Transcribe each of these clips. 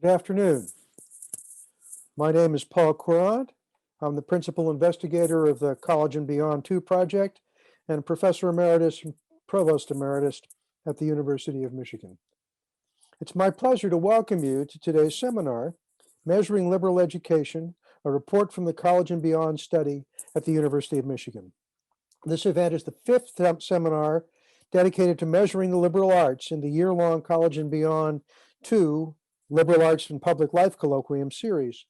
Good afternoon. My name is Paul Courant. I'm the principal investigator of the College and Beyond 2 project and professor emeritus and provost emeritus at the University of Michigan. It's my pleasure to welcome you to today's seminar, Measuring Liberal Education, a report from the College and Beyond study at the University of Michigan. This event is the fifth seminar dedicated to measuring the liberal arts in the year-long College and Beyond 2 Liberal Arts and Public Life Colloquium series.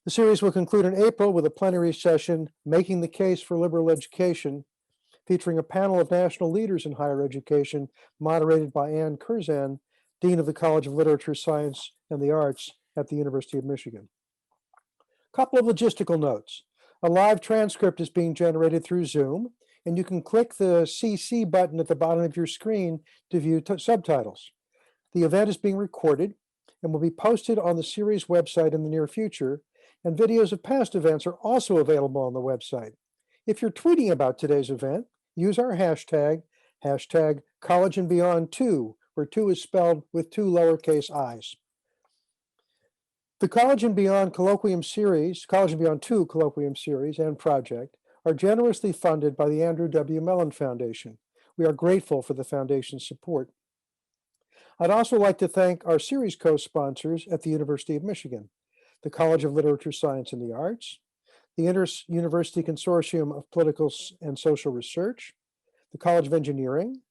The series will conclude in April with a plenary session, Making the Case for Liberal Education, featuring a panel of national leaders in higher education, moderated by Ann Curzan, Dean of the College of Literature, Science, and the Arts at the University of Michigan. A couple of logistical notes. A live transcript is being generated through Zoom, and you can click the CC button at the bottom of your screen to view subtitles. The event is being recorded and will be posted on the series website in the near future, and videos of past events are also available on the website. If you're tweeting about today's event, use our hashtag College and Beyond 2, where 2 is spelled with 2 lowercase i's. The College and Beyond Colloquium series, College and Beyond 2 Colloquium series and project are generously funded by the Andrew W. Mellon Foundation. We are grateful for the Foundation's support. I'd also like to thank our series co-sponsors at the University of Michigan, the College of Literature, Science, and the Arts, the Inter-University Consortium of Political and Social Research, the College of Engineering,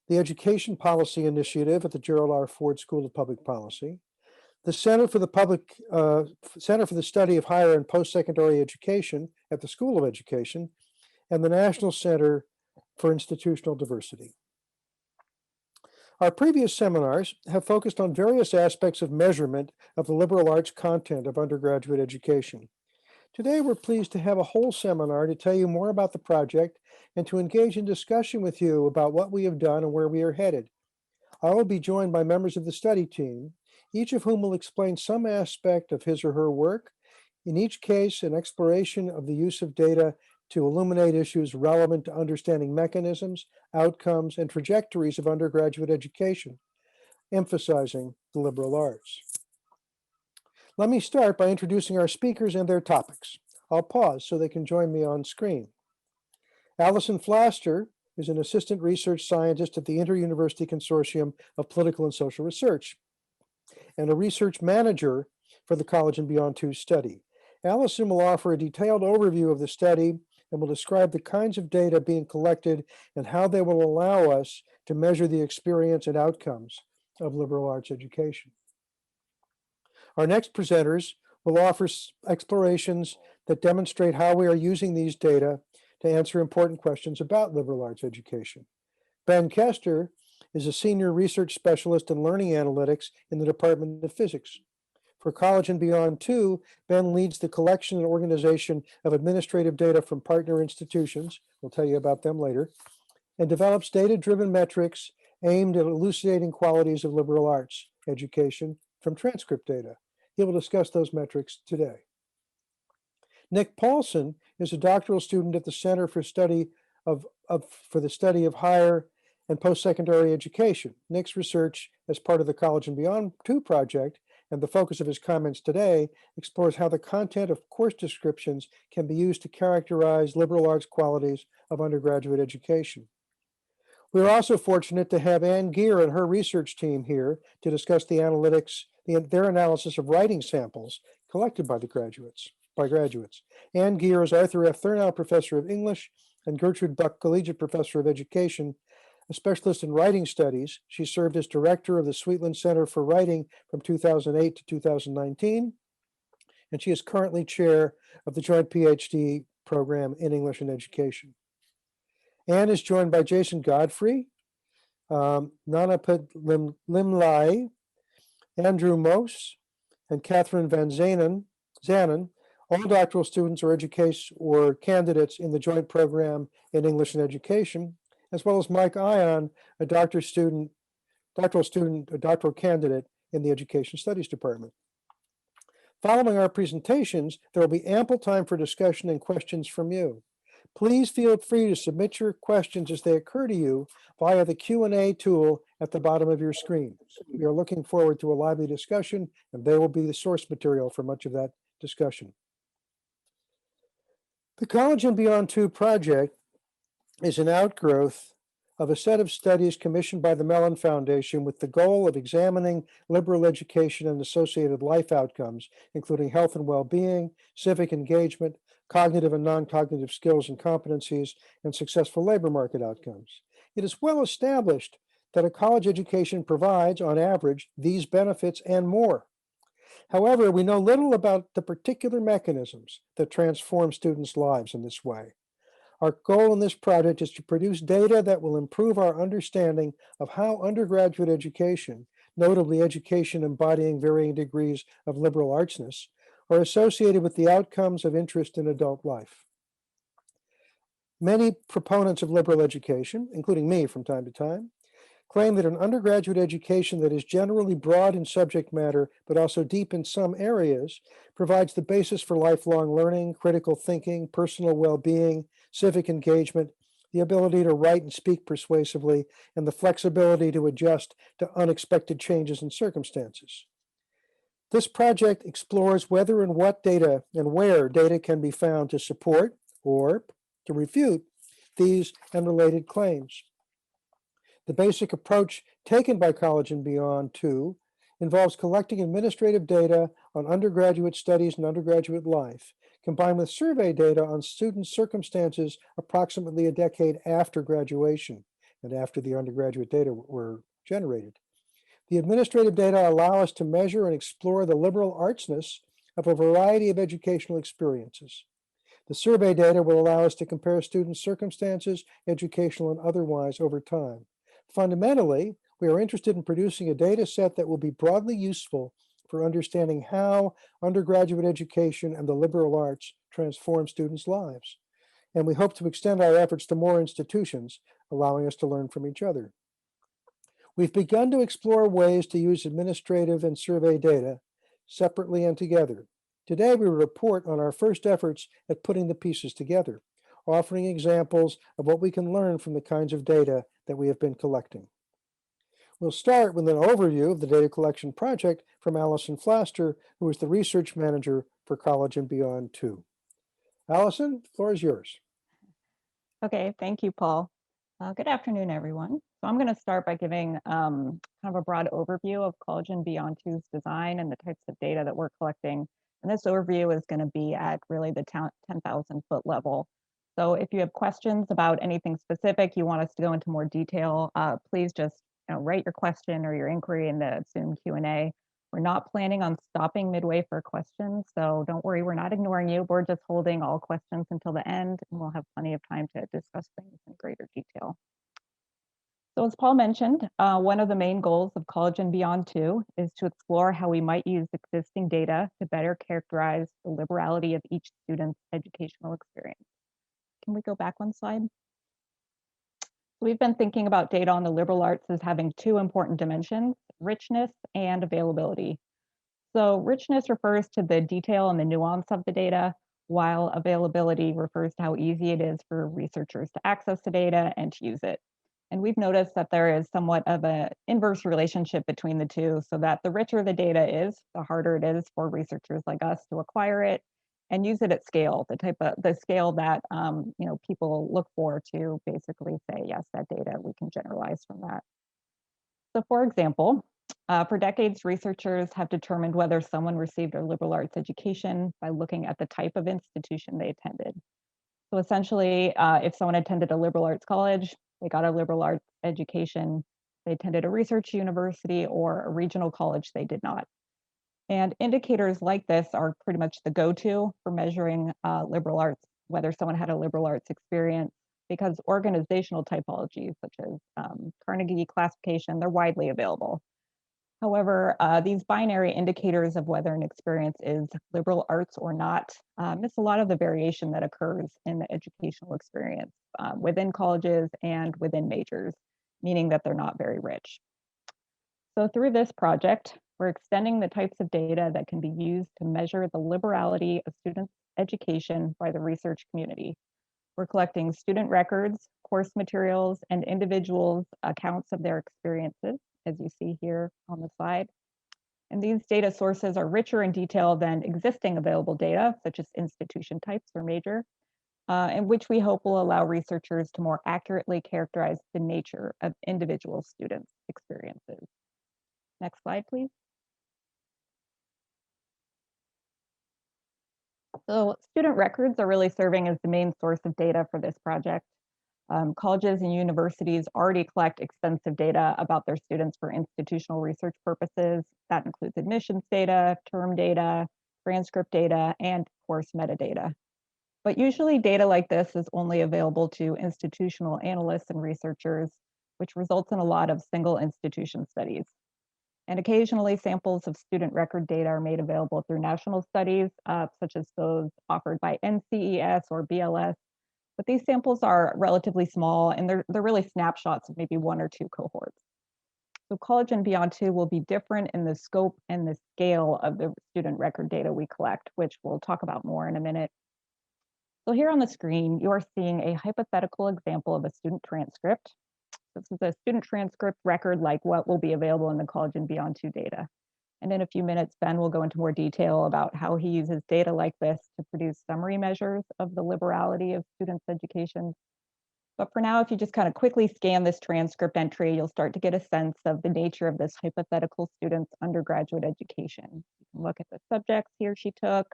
the Education Policy Initiative at the Gerald R. Ford School of Public Policy, the Center for the Study of Higher and Post-Secondary Education at the School of Education, and the National Center for Institutional Diversity. Our previous seminars have focused on various aspects of measurement of the liberal arts content of undergraduate education. Today, we're pleased to have a whole seminar to tell you more about the project and to engage in discussion with you about what we have done and where we are headed. I will be joined by members of the study team, each of whom will explain some aspect of his or her work, in each case an exploration of the use of data to illuminate issues relevant to understanding mechanisms, outcomes, and trajectories of undergraduate education, emphasizing the liberal arts. Let me start by introducing our speakers and their topics. I'll pause so they can join me on screen. Allison Flaster is an assistant research scientist at the Inter-University Consortium of Political and Social Research and a research manager for the College and Beyond 2 study. Allison will offer a detailed overview of the study and will describe the kinds of data being collected and how they will allow us to measure the experience and outcomes of liberal arts education. Our next presenters will offer explorations that demonstrate how we are using these data to answer important questions about liberal arts education. Ben Kester is a senior research specialist in learning analytics in the Department of Physics. For College and Beyond 2, Ben leads the collection and organization of administrative data from partner institutions, we'll tell you about them later, and develops data-driven metrics aimed at elucidating qualities of liberal arts education from transcript data. He will discuss those metrics today. Nick Paulson is a doctoral student at the Center for the Study of Higher and Post-Secondary Education. Nick's research as part of the College and Beyond 2 project and the focus of his comments today explores how the content of course descriptions can be used to characterize liberal arts qualities of undergraduate education. We are also fortunate to have Ann Geer and her research team here to discuss the analytics, their analysis of writing samples collected by graduates. Ann Geer is Arthur F. Thurnau Professor of English and Gertrude Buck Collegiate Professor of Education, a specialist in writing studies. She served as director of the Sweetland Center for Writing from 2008 to 2019, and she is currently chair of the Joint PhD program in English and Education. Anne is joined by Jason Godfrey, Nanapet Limlai, Andrew Mose, and Catherine Van Zanen, all doctoral students or candidates in the Joint Program in English and Education, as well as Mike Ion, a doctoral candidate in the Education Studies Department. Following our presentations, there will be ample time for discussion and questions from you. Please feel free to submit your questions as they occur to you via the Q&A tool at the bottom of your screen. We are looking forward to a lively discussion, and they will be the source material for much of that discussion. The College and Beyond 2 project is an outgrowth of a set of studies commissioned by the Mellon Foundation with the goal of examining liberal education and associated life outcomes, including health and well-being, civic engagement, cognitive and non-cognitive skills and competencies, and successful labor market outcomes. It is well established that a college education provides, on average, these benefits and more. However, we know little about the particular mechanisms that transform students' lives in this way. Our goal in this project is to produce data that will improve our understanding of how undergraduate education, notably education embodying varying degrees of liberal artsness, are associated with the outcomes of interest in adult life. Many proponents of liberal education, including me from time to time, claim that an undergraduate education that is generally broad in subject matter, but also deep in some areas, provides the basis for lifelong learning, critical thinking, personal well-being, civic engagement, the ability to write and speak persuasively, and the flexibility to adjust to unexpected changes in circumstances. This project explores whether and what data and where data can be found to support or to refute these and related claims. The basic approach taken by College and Beyond 2 involves collecting administrative data on undergraduate studies and undergraduate life, combined with survey data on student circumstances approximately a decade after graduation and after the undergraduate data were generated. The administrative data allow us to measure and explore the liberal artsness of a variety of educational experiences. The survey data will allow us to compare student circumstances, educational and otherwise, over time. Fundamentally, we are interested in producing a data set that will be broadly useful for understanding how undergraduate education and the liberal arts transform students' lives. And we hope to extend our efforts to more institutions, allowing us to learn from each other. We've begun to explore ways to use administrative and survey data separately and together. Today, we report on our first efforts at putting the pieces together, offering examples of what we can learn from the kinds of data that we have been collecting. We'll start with an overview of the data collection project from Allison Flaster, who is the research manager for College and Beyond 2. Allison, the floor is yours. Okay, thank you, Paul. Good afternoon, everyone. So I'm going to start by giving kind of a broad overview of College and Beyond 2's design and the types of data that we're collecting. And this overview is going to be at really the 10,000 foot level. So if you have questions about anything specific, you want us to go into more detail, please just write your question or your inquiry in the Zoom Q&A. We're not planning on stopping midway for questions, so don't worry, we're not ignoring you. We're just holding all questions until the end, and we'll have plenty of time to discuss things in greater detail. So as Paul mentioned, one of the main goals of College and Beyond 2 is to explore how we might use existing data to better characterize the liberality of each student's educational experience. Can we go back one slide? We've been thinking about data on the liberal arts as having two important dimensions: richness and availability. So richness refers to the detail and the nuance of the data, while availability refers to how easy it is for researchers to access the data and to use it. And we've noticed that there is somewhat of an inverse relationship between the two, so that the richer the data is, the harder it is for researchers like us to acquire it and use it at scale, the scale that people look for to basically say, yes, that data, we can generalize from that. So for example, for decades, researchers have determined whether someone received a liberal arts education by looking at the type of institution they attended. So essentially, if someone attended a liberal arts college, they got a liberal arts education. They attended a research university or a regional college, they did not. And indicators like this are pretty much the go-to for measuring liberal arts, whether someone had a liberal arts experience, because organizational typologies such as Carnegie classification, they're widely available. However, these binary indicators of whether an experience is liberal arts or not miss a lot of the variation that occurs in the educational experience within colleges and within majors, meaning that they're not very rich. So through this project, we're extending the types of data that can be used to measure the liberality of students' education by the research community. We're collecting student records, course materials, and individuals' accounts of their experiences, as you see here on the slide. And these data sources are richer in detail than existing available data, such as institution types or major, and which we hope will allow researchers to more accurately characterize the nature of individual students' experiences. Next slide, please. So student records are really serving as the main source of data for this project. Colleges and universities already collect extensive data about their students for institutional research purposes. That includes admissions data, term data, transcript data, and course metadata. But usually data like this is only available to institutional analysts and researchers, which results in a lot of single institution studies. And occasionally samples of student record data are made available through national studies, such as those offered by NCES or BLS. But these samples are relatively small and they're really snapshots of maybe one or two cohorts. So College and Beyond 2 will be different in the scope and the scale of the student record data we collect, which we'll talk about more in a minute. So here on the screen, you are seeing a hypothetical example of a student transcript. This is a student transcript record like what will be available in the College and Beyond 2 data. And in a few minutes, Ben will go into more detail about how he uses data like this to produce summary measures of the liberality of students' education. But for now, if you just kind of quickly scan this transcript entry, you'll start to get a sense of the nature of this hypothetical student's undergraduate education. You can look at the subjects he or she took,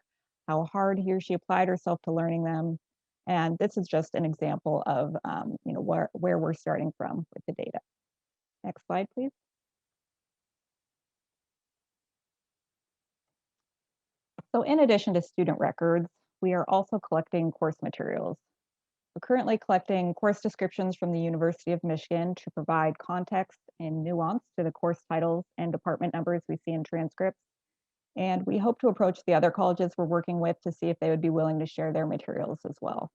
how hard he or she applied herself to learning them. And this is just an example of where we're starting from with the data. Next slide, please. So in addition to student records, we are also collecting course materials. We're currently collecting course descriptions from the University of Michigan to provide context and nuance to the course titles and department numbers we see in transcripts. And we hope to approach the other colleges we're working with to see if they would be willing to share their materials as well.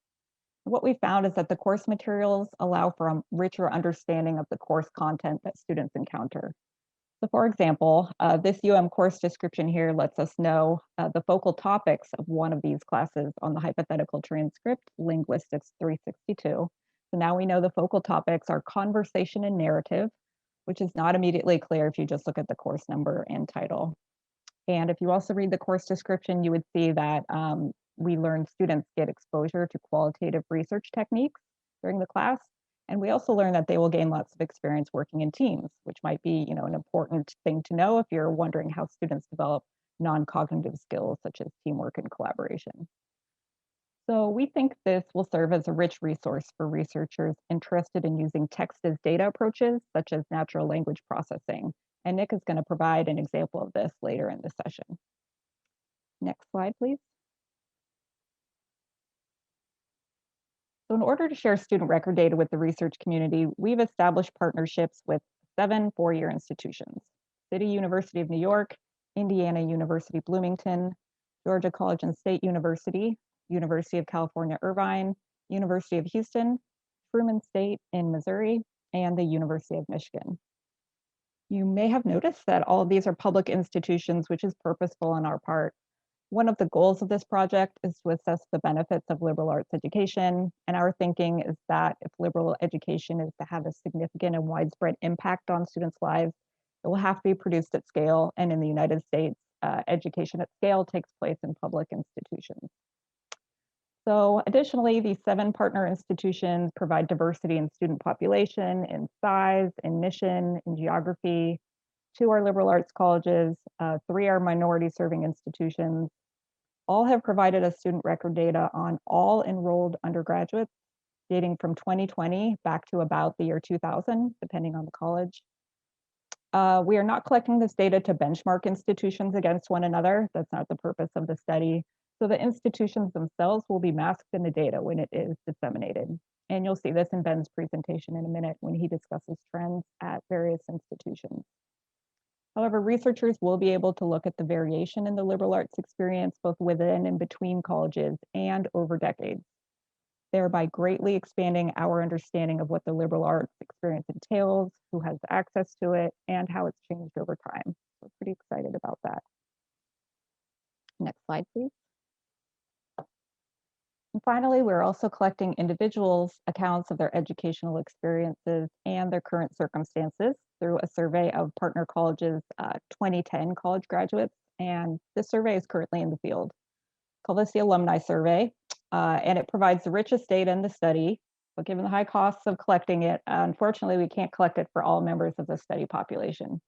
What we found is that the course materials allow for a richer understanding of the course content that students encounter. So for example, this course description here lets us know the focal topics of one of these classes on the hypothetical transcript, Linguistics 362. So now we know the focal topics are conversation and narrative, which is not immediately clear if you just look at the course number and title. And if you also read the course description, you would see that we learn students get exposure to qualitative research techniques during the class. And we also learn that they will gain lots of experience working in teams, which might be, an important thing to know if you're wondering how students develop non-cognitive skills such as teamwork and collaboration. So we think this will serve as a rich resource for researchers interested in using text as data approaches, such as natural language processing. And Nick is going to provide an example of this later in the session. Next slide, please. So in order to share student record data with the research community, we've established partnerships with 7 four-year institutions: City University of New York, Indiana University Bloomington, Georgia College and State University, University of California, Irvine, University of Houston, Truman State in Missouri, and the University of Michigan. You may have noticed that all of these are public institutions, which is purposeful on our part. One of the goals of this project is to assess the benefits of liberal arts education, and our thinking is that if liberal education is to have a significant and widespread impact on students' lives, it will have to be produced at scale, and in the United States, education at scale takes place in public institutions. So additionally, these 7 partner institutions provide diversity in student population, in size, in mission, in geography. 2 are liberal arts colleges, 3 are minority serving institutions. All have provided us student record data on all enrolled undergraduates dating from 2020 back to about the year 2000, depending on the college. We are not collecting this data to benchmark institutions against one another. That's not the purpose of the study. So the institutions themselves will be masked in the data when it is disseminated. And you'll see this in Ben's presentation in a minute when he discusses trends at various institutions. However, researchers will be able to look at the variation in the liberal arts experience both within and between colleges and over decades, thereby greatly expanding our understanding of what the liberal arts experience entails, who has access to it, and how it's changed over time. So pretty excited about that. Next slide, please. And finally, we're also collecting individuals' accounts of their educational experiences and their current circumstances through a survey of partner colleges' 2010 college graduates. And this survey is currently in the field. Call this the Alumni Survey, and it provides the richest data in the study. But given the high costs of collecting it, unfortunately, we can't collect it for all members of the study population.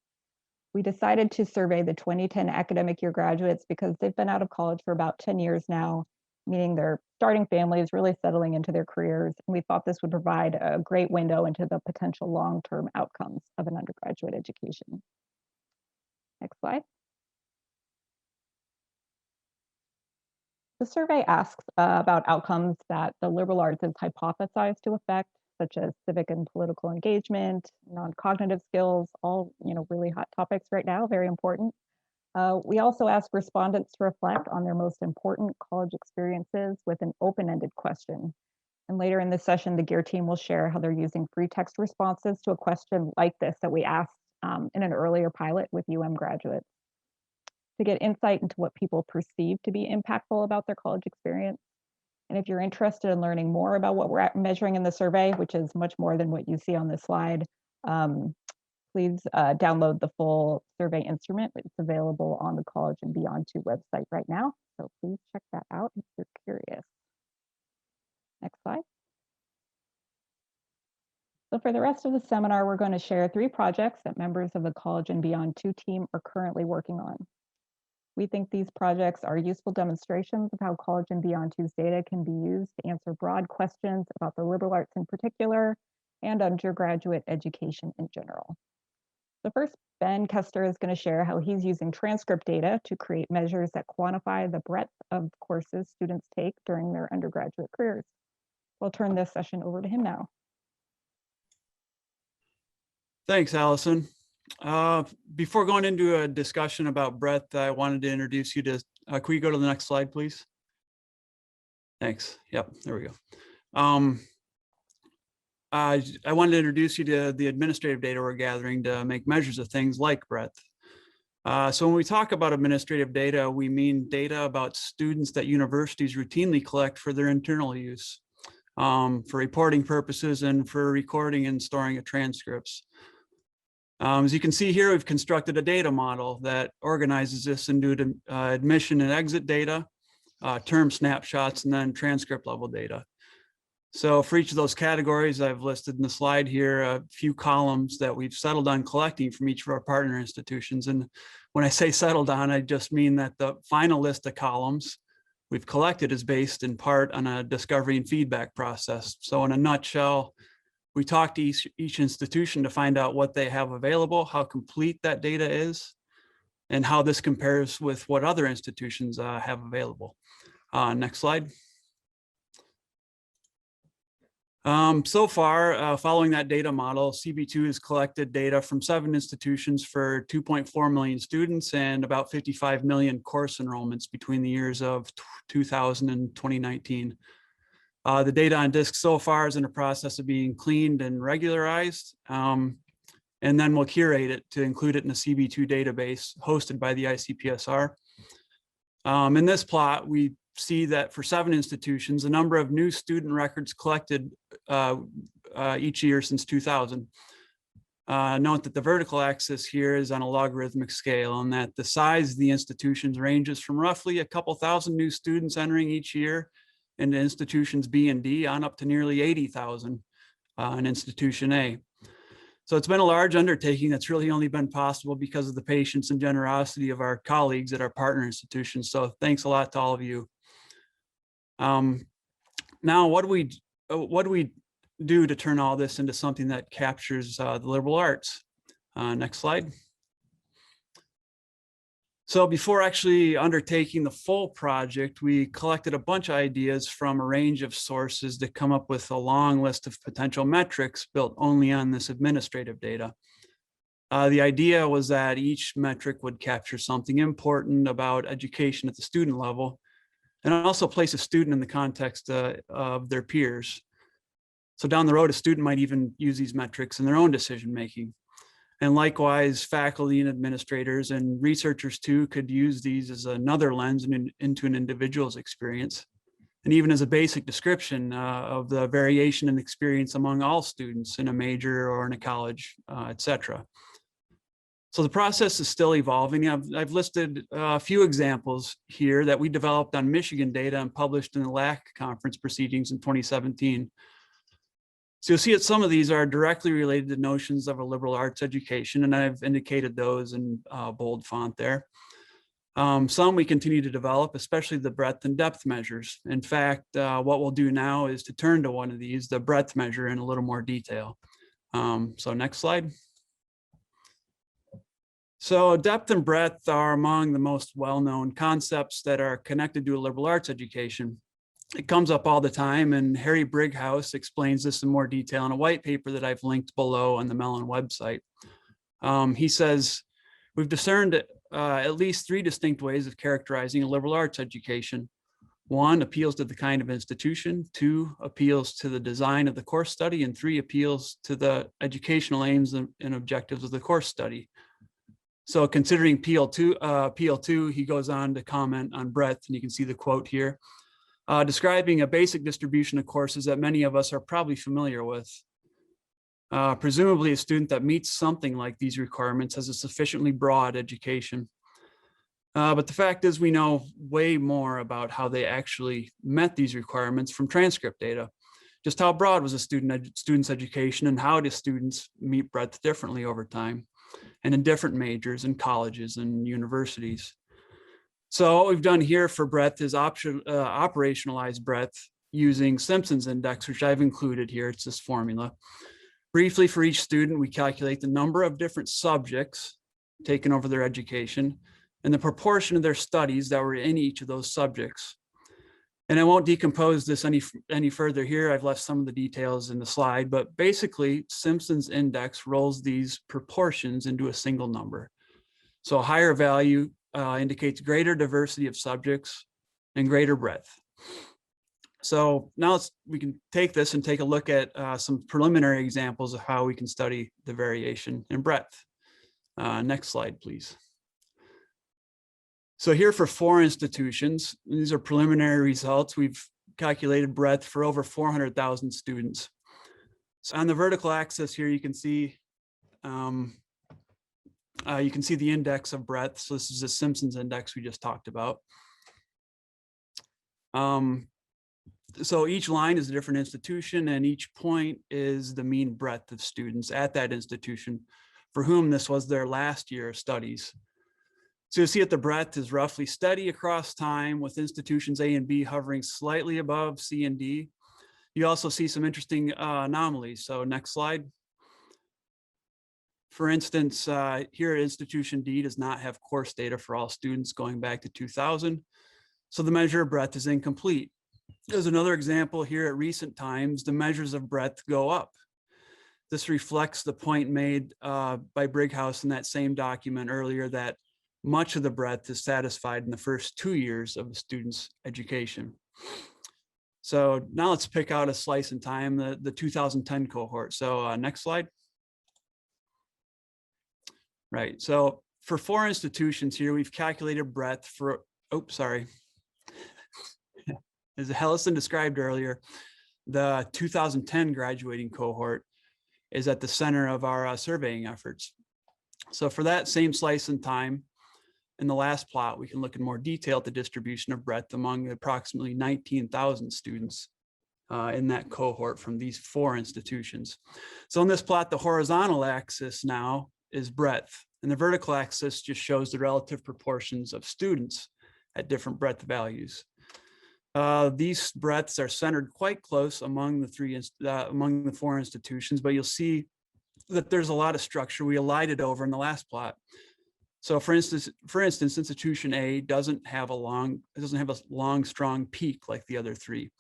We decided to survey the 2010 academic year graduates because they've been out of college for about 10 years now, meaning they're starting families, really settling into their careers. And we thought this would provide a great window into the potential long-term outcomes of an undergraduate education. Next slide. The survey asks about outcomes that the liberal arts has hypothesized to affect, such as civic and political engagement, non-cognitive skills, all really hot topics right now, very important. We also asked respondents to reflect on their most important college experiences with an open-ended question. And later in this session, the GEAR team will share how they're using free text responses to a question like this that we asked in an earlier pilot with graduates to get insight into what people perceive to be impactful about their college experience. And if you're interested in learning more about what we're measuring in the survey, which is much more than what you see on this slide, please download the full survey instrument. It's available on the College and Beyond 2 website right now. So please check that out if you're curious. Next slide. So for the rest of the seminar, we're going to share 3 projects that members of the College and Beyond 2 team are currently working on. We think these projects are useful demonstrations of how College and Beyond 2's data can be used to answer broad questions about the liberal arts in particular and undergraduate education in general. So first, Ben Kester is going to share how he's using transcript data to create measures that quantify the breadth of courses students take during their undergraduate careers. I'll turn this session over to him now. Thanks, Allison. Before going into a discussion about breadth, I wanted to introduce you to, can we go to the next slide, please? Thanks. Yep, there we go. I wanted to introduce you to the administrative data we're gathering to make measures of things like breadth. So when we talk about administrative data, we mean data about students that universities routinely collect for their internal use, for reporting purposes and for recording and storing of transcripts. As you can see here, we've constructed a data model that organizes this into admission and exit data, term snapshots, and then transcript level data. So for each of those categories, I've listed in the slide here a few columns that we've settled on collecting from each of our partner institutions. And when I say settled on, I just mean that the final list of columns we've collected is based in part on a discovery and feedback process. So in a nutshell, we talk to each institution to find out what they have available, how complete that data is, and how this compares with what other institutions have available. Next slide. So far, following that data model, CB2 has collected data from 7 institutions for 2.4 million students and about 55 million course enrollments between the years of 2000 and 2019. The data on disk so far is in the process of being cleaned and regularized, and then we'll curate it to include it in a CB2 database hosted by the ICPSR. In this plot, we see that for 7 institutions, the number of new student records collected each year since 2000. Note that the vertical axis here is on a logarithmic scale, and that the size of the institutions ranges from roughly a couple thousand new students entering each year into institutions B and D on up to nearly 80,000 in institution A. So it's been a large undertaking that's really only been possible because of the patience and generosity of our colleagues at our partner institutions. So thanks a lot to all of you. Now, what do we do to turn all this into something that captures the liberal arts? Next slide. So before actually undertaking the full project, we collected a bunch of ideas from a range of sources to come up with a long list of potential metrics built only on this administrative data. The idea was that each metric would capture something important about education at the student level, and also place a student in the context of their peers. So down the road, a student might even use these metrics in their own decision-making. And likewise, faculty and administrators and researchers too could use these as another lens into an individual's experience and even as a basic description of the variation in experience among all students in a major or in a college, etc. So the process is still evolving. I've listed a few examples here that we developed on Michigan data and published in the LAC conference proceedings in 2017. So you'll see that some of these are directly related to notions of a liberal arts education, and I've indicated those in bold font there. Some we continue to develop, especially the breadth and depth measures. In fact, what we'll do now is to turn to one of these, the breadth measure, in a little more detail. So next slide. So depth and breadth are among the most well-known concepts that are connected to a liberal arts education. It comes up all the time, and Harry Brighouse explains this in more detail in a white paper that I've linked below on the Mellon website. He says, we've discerned at least 3 distinct ways of characterizing a liberal arts education. 1 appeals to the kind of institution, 2 appeals to the design of the course study, and 3 appeals to the educational aims and objectives of the course study. So considering PL2, he goes on to comment on breadth, and you can see the quote here, describing a basic distribution of courses that many of us are probably familiar with. Presumably a student that meets something like these requirements has a sufficiently broad education. But the fact is we know way more about how they actually met these requirements from transcript data. Just how broad was a student's education, and how do students meet breadth differently over time and in different majors and colleges and universities. So what we've done here for breadth is operationalize breadth using Simpson's index, which I've included here. It's this formula. Briefly, for each student, we calculate the number of different subjects taken over their education and the proportion of their studies that were in each of those subjects. And I won't decompose this any further here. I've left some of the details in the slide, but basically Simpson's index rolls these proportions into a single number. So a higher value indicates greater diversity of subjects and greater breadth. So now we can take this and take a look at some preliminary examples of how we can study the variation in breadth. Next slide, please. So here for 4 institutions, these are preliminary results. We've calculated breadth for over 400,000 students. So on the vertical axis here, you can see the index of breadth. So this is the Simpson's index we just talked about. So each line is a different institution, and each point is the mean breadth of students at that institution for whom this was their last year of studies. So you'll see that the breadth is roughly steady across time, with institutions A and B hovering slightly above C and D. You also see some interesting anomalies. So next slide. For instance, here institution D does not have course data for all students going back to 2000. So the measure of breadth is incomplete. There's another example here. At recent times, the measures of breadth go up. This reflects the point made by Brighouse in that same document earlier, that much of the breadth is satisfied in the first 2 years of the student's education. So now let's pick out a slice in time, the 2010 cohort. So next slide. Right, so for 4 institutions here, we've calculated breadth for, as Hellison described earlier, the 2010 graduating cohort is at the center of our surveying efforts. So for that same slice in time, in the last plot, we can look in more detail at the distribution of breadth among approximately 19,000 students in that cohort from these 4 institutions. So in this plot, the horizontal axis now is breadth, and the vertical axis just shows the relative proportions of students at different breadth values. These breadths are centered quite close among the 4 institutions, but you'll see that there's a lot of structure. We elided over in the last plot. So for instance, institution A doesn't have a long, strong peak like the other 3.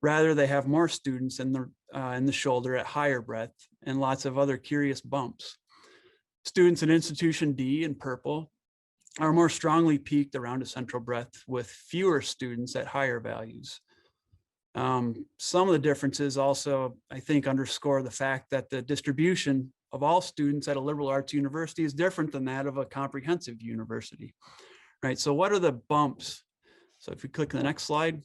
Rather, they have more students in the shoulder at higher breadth and lots of other curious bumps. Students in institution D in purple are more strongly peaked around a central breadth with fewer students at higher values. Some of the differences also, I think, underscore the fact that the distribution of all students at a liberal arts university is different than that of a comprehensive university, right? So what are the bumps? So if we click the next slide,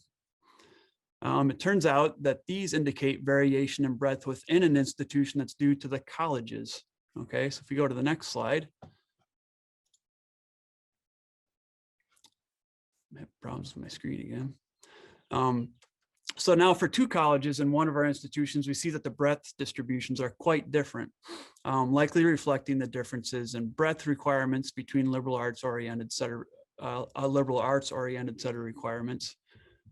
It turns out that these indicate variation in breadth within an institution that's due to the colleges. Okay, so if we go to the next slide. I have problems with my screen again. So now for two colleges in one of our institutions, we see that the breadth distributions are quite different, likely reflecting the differences in breadth requirements between liberal arts oriented set of requirements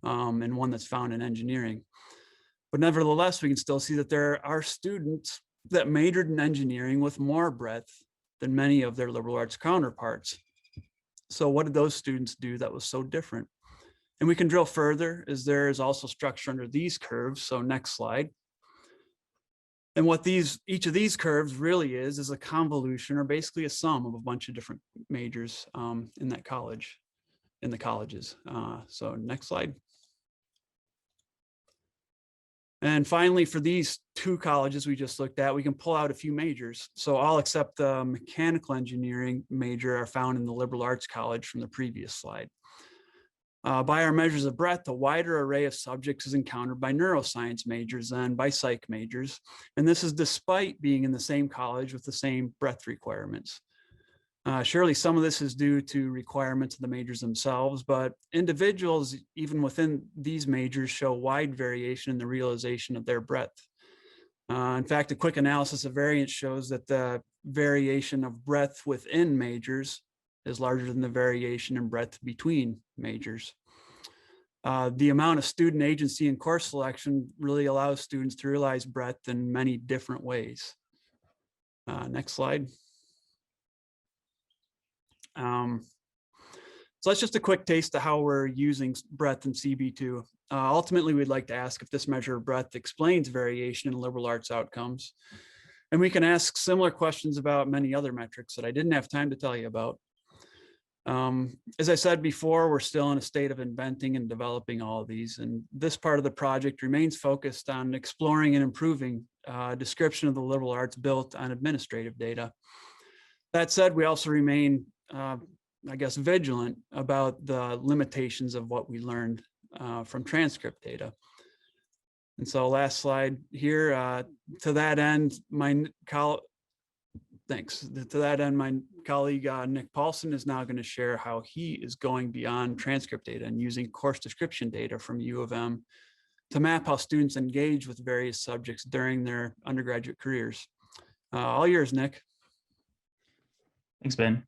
and one that's found in engineering. But nevertheless, we can still see that there are students that majored in engineering with more breadth than many of their liberal arts counterparts. So what did those students do that was so different? And we can drill further, as there is also structure under these curves. So next slide. And what each of these curves really is a convolution, or basically a sum of a bunch of different majors in that college, in the colleges. So next slide. And finally, for these two colleges we just looked at, we can pull out a few majors. So all except the mechanical engineering major are found in the liberal arts college from the previous slide. By our measures of breadth, a wider array of subjects is encountered by neuroscience majors than by psych majors. And this is despite being in the same college with the same breadth requirements. Surely some of this is due to requirements of the majors themselves, but individuals, even within these majors, show wide variation in the realization of their breadth. In fact, a quick analysis of variance shows that the variation of breadth within majors is larger than the variation in breadth between majors. The amount of student agency in course selection really allows students to realize breadth in many different ways. Next slide. So that's just a quick taste of how we're using breadth in CB2. Ultimately, we'd like to ask if this measure of breadth explains variation in liberal arts outcomes. And we can ask similar questions about many other metrics that I didn't have time to tell you about. As I said before, we're still in a state of inventing and developing all of these. And this part of the project remains focused on exploring and improving description of the liberal arts built on administrative data. That said, we also remain I guess, vigilant about the limitations of what we learned from transcript data. And so last slide here, to that end, my colleague Nick Paulson is now going to share how he is going beyond transcript data and using course description data from U of M to map how students engage with various subjects during their undergraduate careers. All yours, Nick. Thanks, Ben.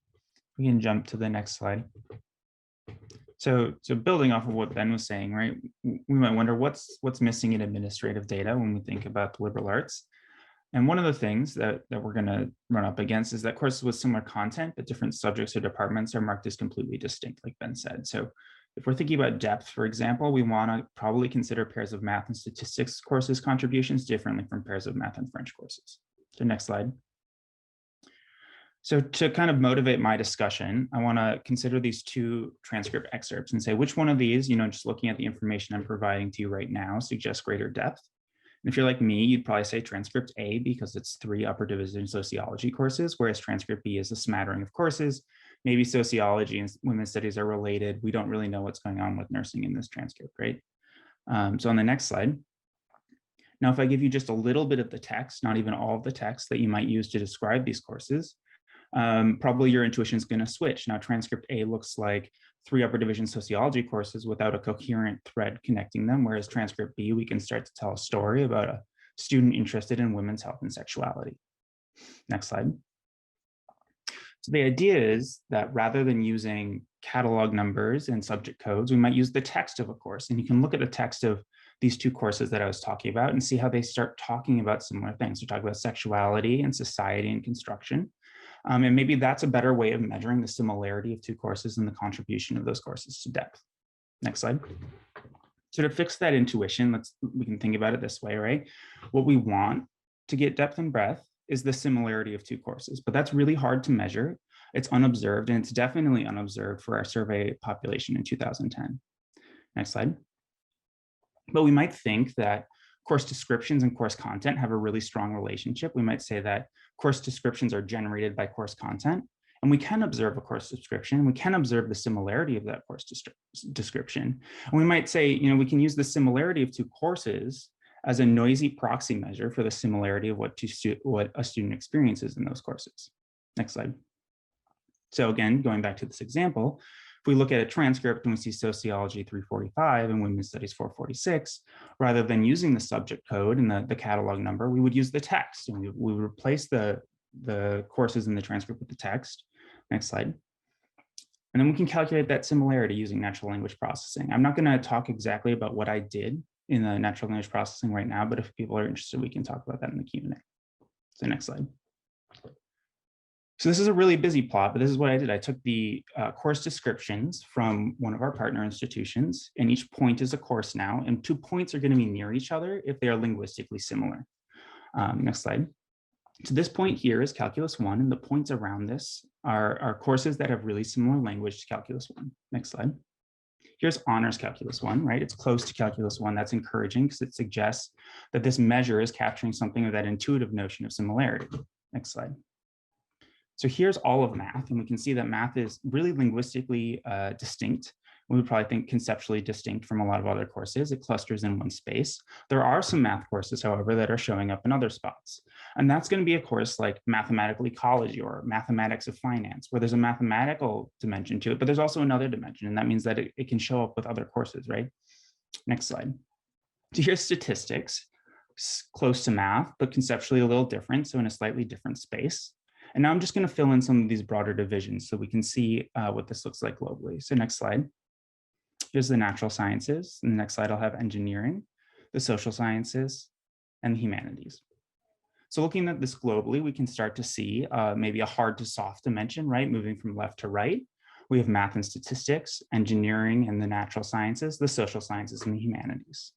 We can jump to the next slide. So building off of what Ben was saying, right, we might wonder what's missing in administrative data when we think about the liberal arts. And one of the things that we're going to run up against is that courses with similar content, but different subjects or departments are marked as completely distinct, like Ben said. So if we're thinking about depth, for example, we want to probably consider pairs of math and statistics courses contributions differently from pairs of math and French courses. So next slide. So to kind of motivate my discussion, I want to consider these two transcript excerpts and say which one of these, just looking at the information I'm providing to you right now, suggests greater depth. And if you're like me, you'd probably say transcript A because it's 3 upper division sociology courses, whereas transcript B is a smattering of courses. Maybe sociology and women's studies are related. We don't really know what's going on with nursing in this transcript, right? So on the next slide. Now, if I give you just a little bit of the text, not even all of the text that you might use to describe these courses, probably your intuition is going to switch. Now, transcript A looks like 3 upper division sociology courses without a coherent thread connecting them, whereas transcript B, we can start to tell a story about a student interested in women's health and sexuality. Next slide. So the idea is that rather than using catalog numbers and subject codes, we might use the text of a course. And you can look at the text of these 2 courses that I was talking about and see how they start talking about similar things. They're talking about sexuality and society and construction. And maybe that's a better way of measuring the similarity of 2 courses and the contribution of those courses to depth. Next slide. So to fix that intuition, we can think about it this way, right? What we want to get depth and breadth is the similarity of 2 courses, but that's really hard to measure. It's unobserved, and it's definitely unobserved for our survey population in 2010. Next slide. But we might think that course descriptions and course content have a really strong relationship. We might say that course descriptions are generated by course content, And we can observe a course description. We can observe the similarity of that course description. And we might say, we can use the similarity of two courses as a noisy proxy measure for the similarity of what a student experiences in those courses. Next slide. So again, going back to this example, if we look at a transcript and we see sociology 345 and women's studies 446, rather than using the subject code and the catalog number, we would use the text, and we would replace the courses in the transcript with the text. Next slide. And then we can calculate that similarity using natural language processing. I'm not going to talk exactly about what I did in the natural language processing right now, but if people are interested, we can talk about that in the Q&A. So next slide. So this is a really busy plot, but this is what I did. I took the course descriptions from one of our partner institutions, and each point is a course now, and 2 points are going to be near each other if they are linguistically similar. Next slide. So this point here is Calculus 1, and the points around this are courses that have really similar language to Calculus 1. Next slide. Here's Honors Calculus 1, right? It's close to Calculus 1. That's encouraging because it suggests that this measure is capturing something of that intuitive notion of similarity. Next slide. So here's all of math, and we can see that math is really linguistically distinct. We would probably think conceptually distinct from a lot of other courses. It clusters in one space. There are some math courses, however, that are showing up in other spots. And that's going to be a course like mathematical ecology or mathematics of finance, where there's a mathematical dimension to it, but there's also another dimension. And that means that it can show up with other courses, right? Next slide. So here's statistics, close to math, but conceptually a little different. So in a slightly different space. And now I'm just going to fill in some of these broader divisions so we can see what this looks like globally. So next slide. Here's the natural sciences. In the next slide, I'll have engineering, the social sciences, and the humanities. So looking at this globally, we can start to see maybe a hard to soft dimension, right? Moving from left to right. We have math and statistics, engineering and the natural sciences, the social sciences and the humanities.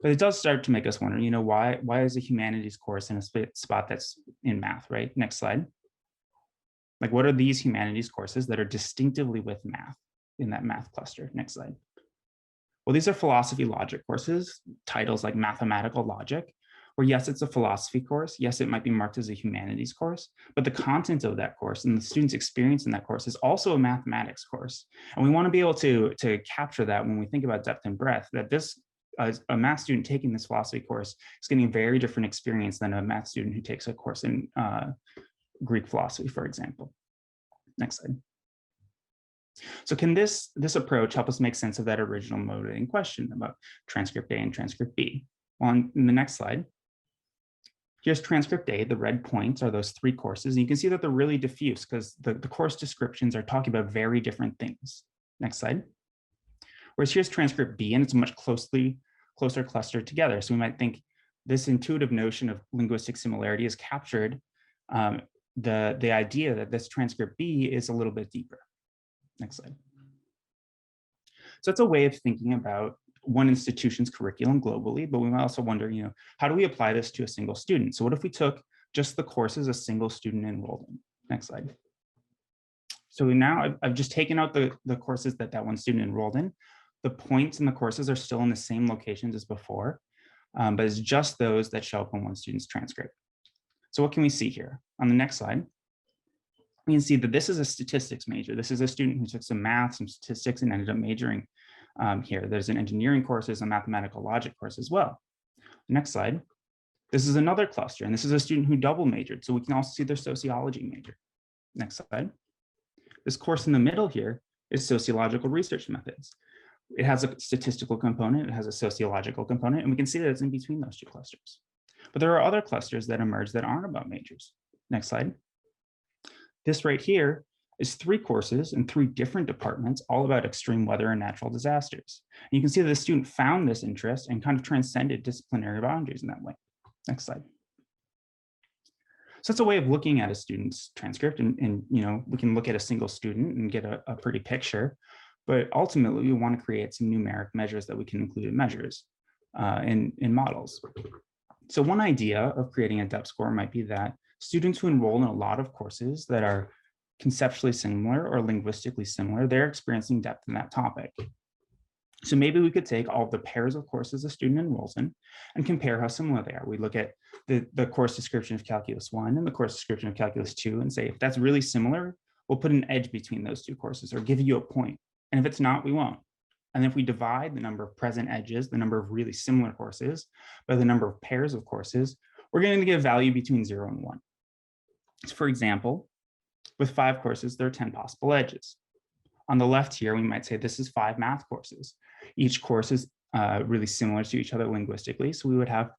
But it does start to make us wonder, why is a humanities course in a spot that's in math, right? Next slide. Like, what are these humanities courses that are distinctively with math in that math cluster? Next slide. Well, these are philosophy logic courses, titles like mathematical logic, where yes, it's a philosophy course. Yes, it might be marked as a humanities course, but the content of that course and the student's experience in that course is also a mathematics course. And we want to be able to capture that when we think about depth and breadth, that this a math student taking this philosophy course is getting a very different experience than a math student who takes a course in Greek philosophy, for example. Next slide. So can this approach help us make sense of that original motivating question about transcript A and transcript B? On the next slide, here's transcript A. The red points are those 3 courses. And you can see that they're really diffuse because the course descriptions are talking about very different things. Next slide. Whereas here's transcript B, and it's much closer clustered together. So we might think this intuitive notion of linguistic similarity is captured the idea that this transcript B is a little bit deeper. Next slide. So that's a way of thinking about one institution's curriculum globally, but we might also wonder, how do we apply this to a single student? So what if we took just the courses a single student enrolled in? Next slide. So now I've just taken out the courses that one student enrolled in. The points in the courses are still in the same locations as before, but it's just those that show up on one student's transcript. So what can we see here? On the next slide, we can see that this is a statistics major. This is a student who took some math, some statistics, and ended up majoring here. There's an engineering course, there's a mathematical logic course as well. Next slide. This is another cluster, and this is a student who double majored. So we can also see their sociology major. Next slide. This course in the middle here is sociological research methods. It has a statistical component, it has a sociological component, and we can see that it's in between those 2 clusters. But there are other clusters that emerge that aren't about majors. Next slide. This right here is 3 courses in 3 different departments, all about extreme weather and natural disasters. And you can see that the student found this interest and kind of transcended disciplinary boundaries in that way. Next slide. So that's a way of looking at a student's transcript, and we can look at a single student and get a pretty picture, but ultimately we want to create some numeric measures that we can include in measures in models. So one idea of creating a depth score might be that students who enroll in a lot of courses that are conceptually similar or linguistically similar, they're experiencing depth in that topic. So maybe we could take all of the pairs of courses a student enrolls in and compare how similar they are. We look at the course description of Calculus 1 and the course description of Calculus 2 and say, if that's really similar, we'll put an edge between those two courses or give you a point. And if it's not, we won't. And if we divide the number of present edges, the number of really similar courses, by the number of pairs of courses, we're going to get a value between 0 and 1. So for example, with 5 courses, there are 10 possible edges. On the left here, we might say this is 5 math courses. Each course is really similar to each other linguistically, so we would have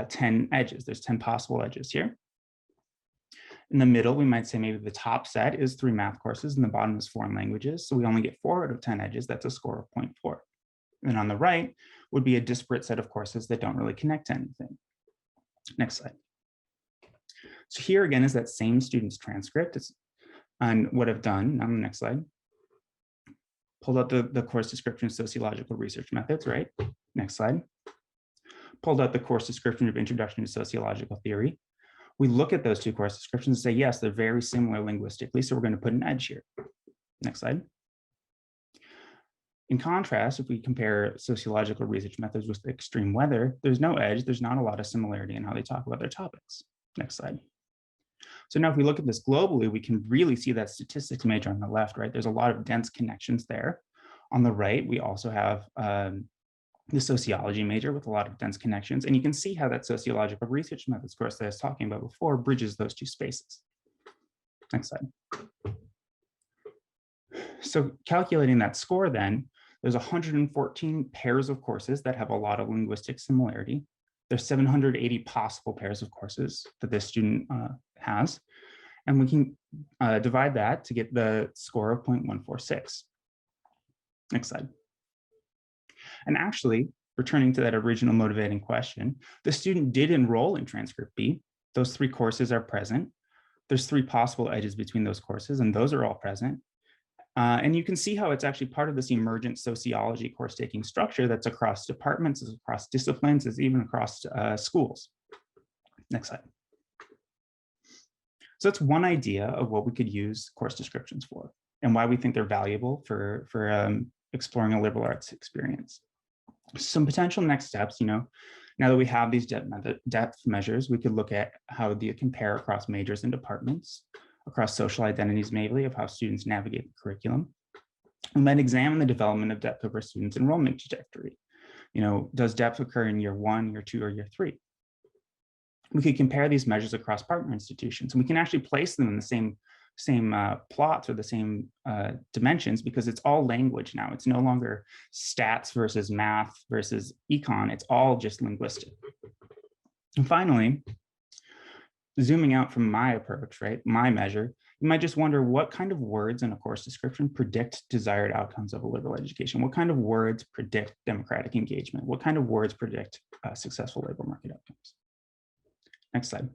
10 edges. There's 10 possible edges here. In the middle, we might say maybe the top set is 3 math courses and the bottom is foreign languages. So we only get 4 out of 10 edges. That's a score of 0.4. And on the right would be a disparate set of courses that don't really connect to anything. Next slide. So here again is that same student's transcript. And what I've done on the next slide, pulled out the course description of sociological research methods, right? Next slide. Pulled out the course description of introduction to sociological theory. We look at those 2 course descriptions and say, yes, they're very similar linguistically, so we're going to put an edge here. Next slide. In contrast, if we compare sociological research methods with extreme weather, there's no edge, there's not a lot of similarity in how they talk about their topics. Next slide. So now if we look at this globally, we can really see that statistics major on the left, right? There's a lot of dense connections there. On the right, we also have the sociology major with a lot of dense connections. And you can see how that sociological research methods course that I was talking about before bridges those 2 spaces. Next slide. So calculating that score then, there's 114 pairs of courses that have a lot of linguistic similarity. There's 780 possible pairs of courses that this student has. And we can divide that to get the score of 0.146. Next slide. And actually, returning to that original motivating question, the student did enroll in Transcript B. Those 3 courses are present. There's 3 possible edges between those courses, and those are all present. And you can see how it's actually part of this emergent sociology course taking structure that's across departments, is across disciplines, is even across schools. Next slide. So that's one idea of what we could use course descriptions for and why we think they're valuable for exploring a liberal arts experience. Some potential next steps, now that we have these depth measures, we could look at how they compare across majors and departments, across social identities maybe, of how students navigate the curriculum. We might examine the development of depth over students' enrollment trajectory. Does depth occur in year 1, year 2, or year 3? We could compare these measures across partner institutions, and we can actually place them in the same plots or the same dimensions because it's all language now. It's no longer stats versus math versus econ. It's all just linguistic. And finally, zooming out from my approach, right, my measure, you might just wonder what kind of words in a course description predict desired outcomes of a liberal education? What kind of words predict democratic engagement? What kind of words predict successful labor market outcomes? Next slide.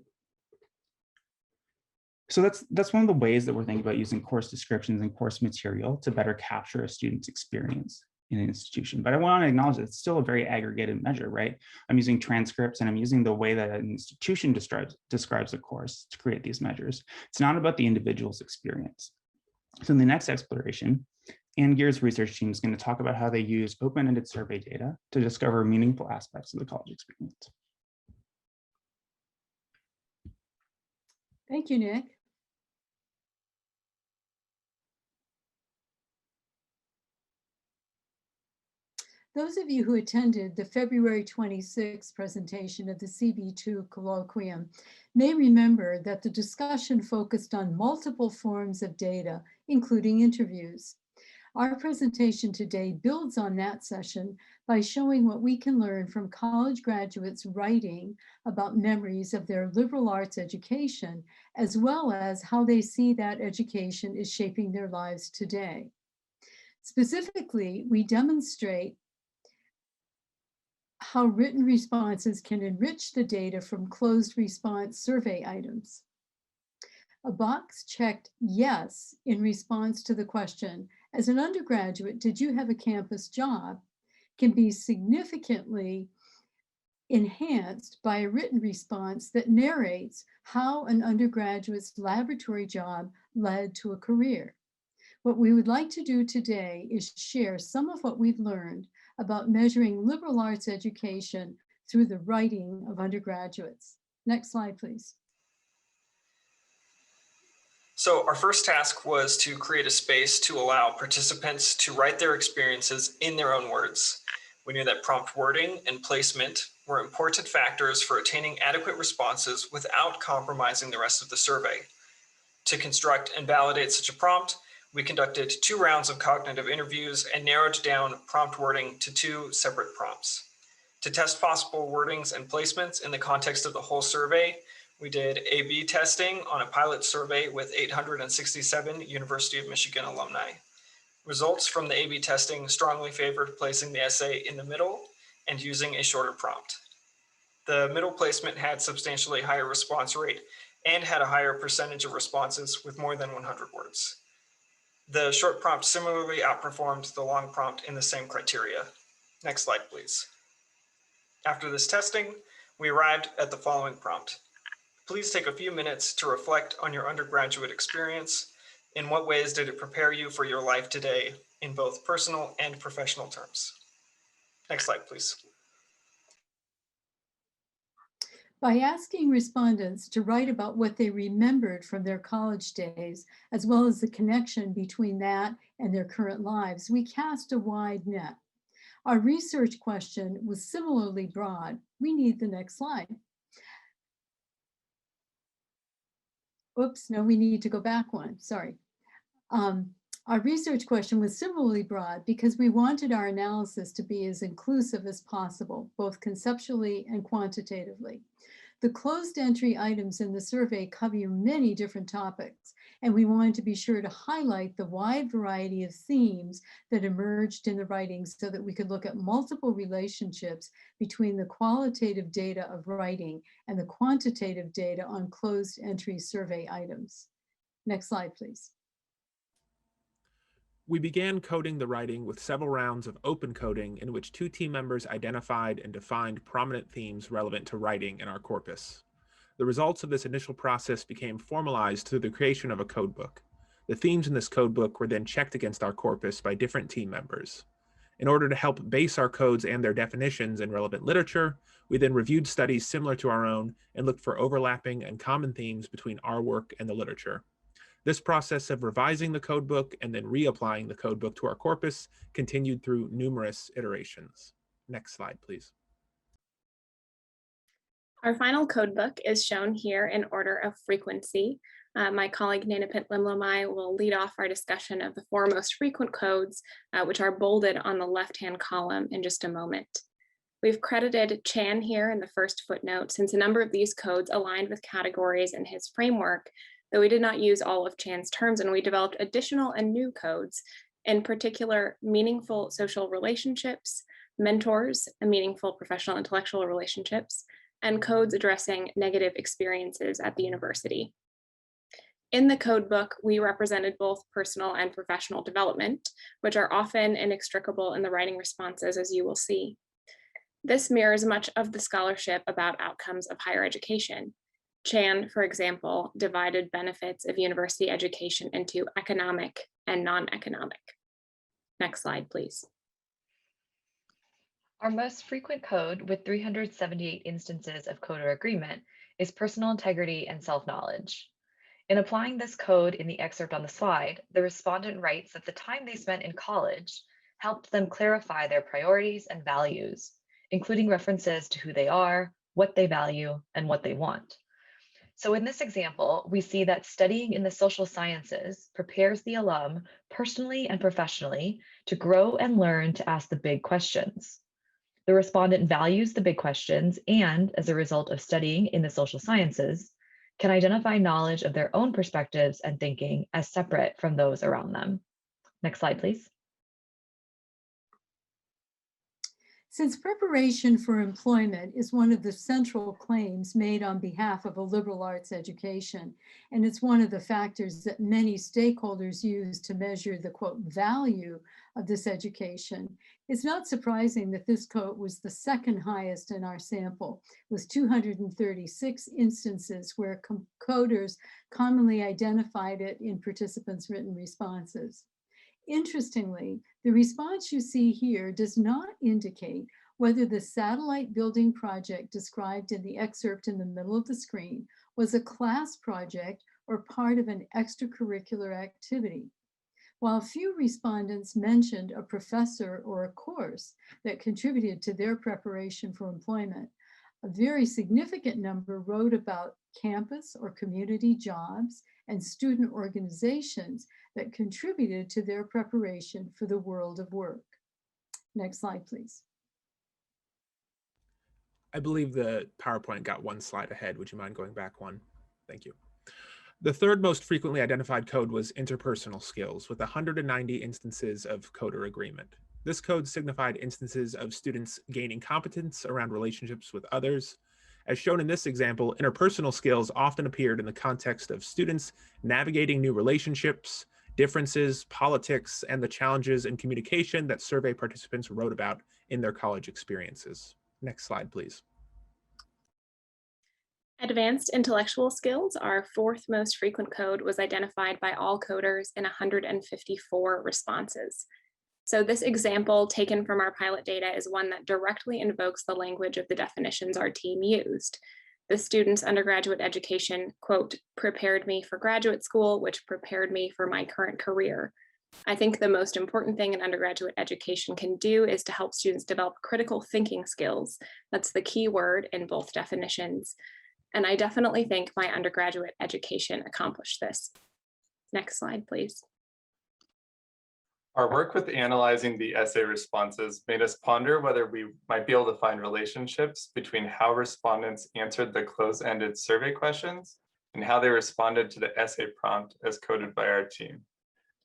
So that's one of the ways that we're thinking about using course descriptions and course material to better capture a student's experience in an institution. But I want to acknowledge that it's still a very aggregated measure, right? I'm using transcripts and I'm using the way that an institution describes a course to create these measures. It's not about the individual's experience. So in the next exploration, Ann Gear's research team is going to talk about how they use open-ended survey data to discover meaningful aspects of the college experience. Thank you, Nick. Those of you who attended the February 26th presentation of the CB2 Colloquium may remember that the discussion focused on multiple forms of data, including interviews. Our presentation today builds on that session by showing what we can learn from college graduates writing about memories of their liberal arts education, as well as how they see that education is shaping their lives today. Specifically, we demonstrate how written responses can enrich the data from closed response survey items. A box checked yes in response to the question, as an undergraduate, did you have a campus job, can be significantly enhanced by a written response that narrates how an undergraduate's laboratory job led to a career. What we would like to do today is share some of what we've learned about measuring liberal arts education through the writing of undergraduates. Next slide, please. So our first task was to create a space to allow participants to write their experiences in their own words. We knew that prompt wording and placement were important factors for attaining adequate responses without compromising the rest of the survey. To construct and validate such a prompt, we conducted 2 rounds of cognitive interviews and narrowed down prompt wording to 2 separate prompts. To test possible wordings and placements in the context of the whole survey, we did A/B testing on a pilot survey with 867 University of Michigan alumni. Results from the A/B testing strongly favored placing the essay in the middle and using a shorter prompt. The middle placement had substantially higher response rate and had a higher percentage of responses with more than 100 words. The short prompt similarly outperformed the long prompt in the same criteria. Next slide, please. After this testing, we arrived at the following prompt. Please take a few minutes to reflect on your undergraduate experience. In what ways did it prepare you for your life today in both personal and professional terms? Next slide, please. By asking respondents to write about what they remembered from their college days, as well as the connection between that and their current lives, we cast a wide net. Our research question was similarly broad. We need the next slide. Oops, no, we need to go back one, sorry. Our research question was similarly broad because we wanted our analysis to be as inclusive as possible, both conceptually and quantitatively. The closed entry items in the survey cover many different topics, and we wanted to be sure to highlight the wide variety of themes that emerged in the writings so that we could look at multiple relationships between the qualitative data of writing and the quantitative data on closed entry survey items. Next slide, please. We began coding the writing with several rounds of open coding in which 2 team members identified and defined prominent themes relevant to writing in our corpus. The results of this initial process became formalized through the creation of a codebook. The themes in this codebook were then checked against our corpus by different team members. In order to help base our codes and their definitions in relevant literature, we then reviewed studies similar to our own and looked for overlapping and common themes between our work and the literature. This process of revising the codebook and then reapplying the codebook to our corpus continued through numerous iterations. Next slide, please. Our final codebook is shown here in order of frequency. My colleague Nanapit Limlomai will lead off our discussion of the 4 most frequent codes, which are bolded on the left-hand column in just a moment. We've credited Chan here in the first footnote since a number of these codes aligned with categories in his framework, though we did not use all of Chan's terms, and we developed additional and new codes, in particular, meaningful social relationships, mentors, and meaningful professional intellectual relationships, and codes addressing negative experiences at the university. In the codebook, we represented both personal and professional development, which are often inextricable in the writing responses, as you will see. This mirrors much of the scholarship about outcomes of higher education. Chan, for example, divided benefits of university education into economic and non-economic. Next slide, please. Our most frequent code with 378 instances of coder agreement is personal integrity and self-knowledge. In applying this code in the excerpt on the slide, the respondent writes that the time they spent in college helped them clarify their priorities and values, including references to who they are, what they value, and what they want. So in this example, we see that studying in the social sciences prepares the alum personally and professionally to grow and learn to ask the big questions. The respondent values the big questions and, as a result of studying in the social sciences, can identify knowledge of their own perspectives and thinking as separate from those around them. Next slide, please. Since preparation for employment is one of the central claims made on behalf of a liberal arts education, and it's one of the factors that many stakeholders use to measure the, quote, value of this education, it's not surprising that this code was the second highest in our sample, with 236 instances where coders commonly identified it in participants' written responses. Interestingly, the response you see here does not indicate whether the satellite building project described in the excerpt in the middle of the screen was a class project or part of an extracurricular activity. While few respondents mentioned a professor or a course that contributed to their preparation for employment, a very significant number wrote about campus or community jobs and student organizations that contributed to their preparation for the world of work. Next slide, please. I believe the PowerPoint got one slide ahead. Would you mind going back one? Thank you. The third most frequently identified code was interpersonal skills, with 190 instances of coder agreement. This code signified instances of students gaining competence around relationships with others. As shown in this example, interpersonal skills often appeared in the context of students navigating new relationships, differences, politics, and the challenges in communication that survey participants wrote about in their college experiences. Next slide, please. Advanced intellectual skills, our fourth most frequent code, was identified by all coders in 154 responses. So this example taken from our pilot data is one that directly invokes the language of the definitions our team used. The student's undergraduate education, quote, prepared me for graduate school, which prepared me for my current career. I think the most important thing an undergraduate education can do is to help students develop critical thinking skills. That's the key word in both definitions. And I definitely think my undergraduate education accomplished this. Next slide, please. Our work with analyzing the essay responses made us ponder whether we might be able to find relationships between how respondents answered the close-ended survey questions and how they responded to the essay prompt as coded by our team.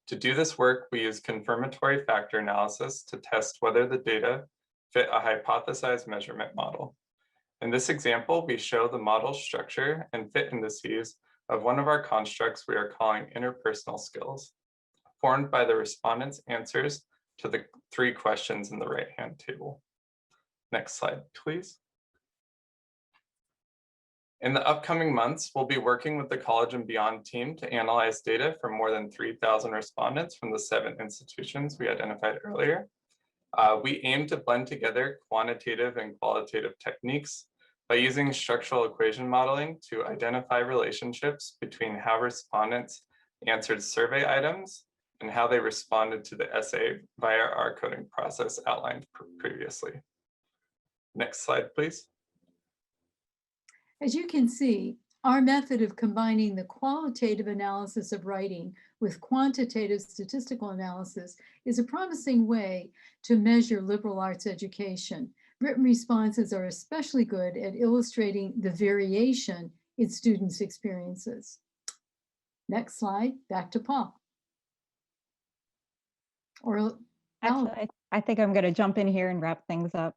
To do this work, we used confirmatory factor analysis to test whether the data fit a hypothesized measurement model. In this example, we show the model structure and fit indices of one of our constructs we are calling interpersonal skills, formed by the respondents' answers to the 3 questions in the right-hand table. Next slide, please. In the upcoming months, we'll be working with the College and Beyond team to analyze data from more than 3,000 respondents from the 7 institutions we identified earlier. We aim to blend together quantitative and qualitative techniques by using structural equation modeling to identify relationships between how respondents answered survey items and how they responded to the essay via our coding process outlined previously. Next slide, please. As you can see, our method of combining the qualitative analysis of writing with quantitative statistical analysis is a promising way to measure liberal arts education. Written responses are especially good at illustrating the variation in students' experiences. Next slide, back to Paul. Or Actually, I think I'm going to jump in here and wrap things up.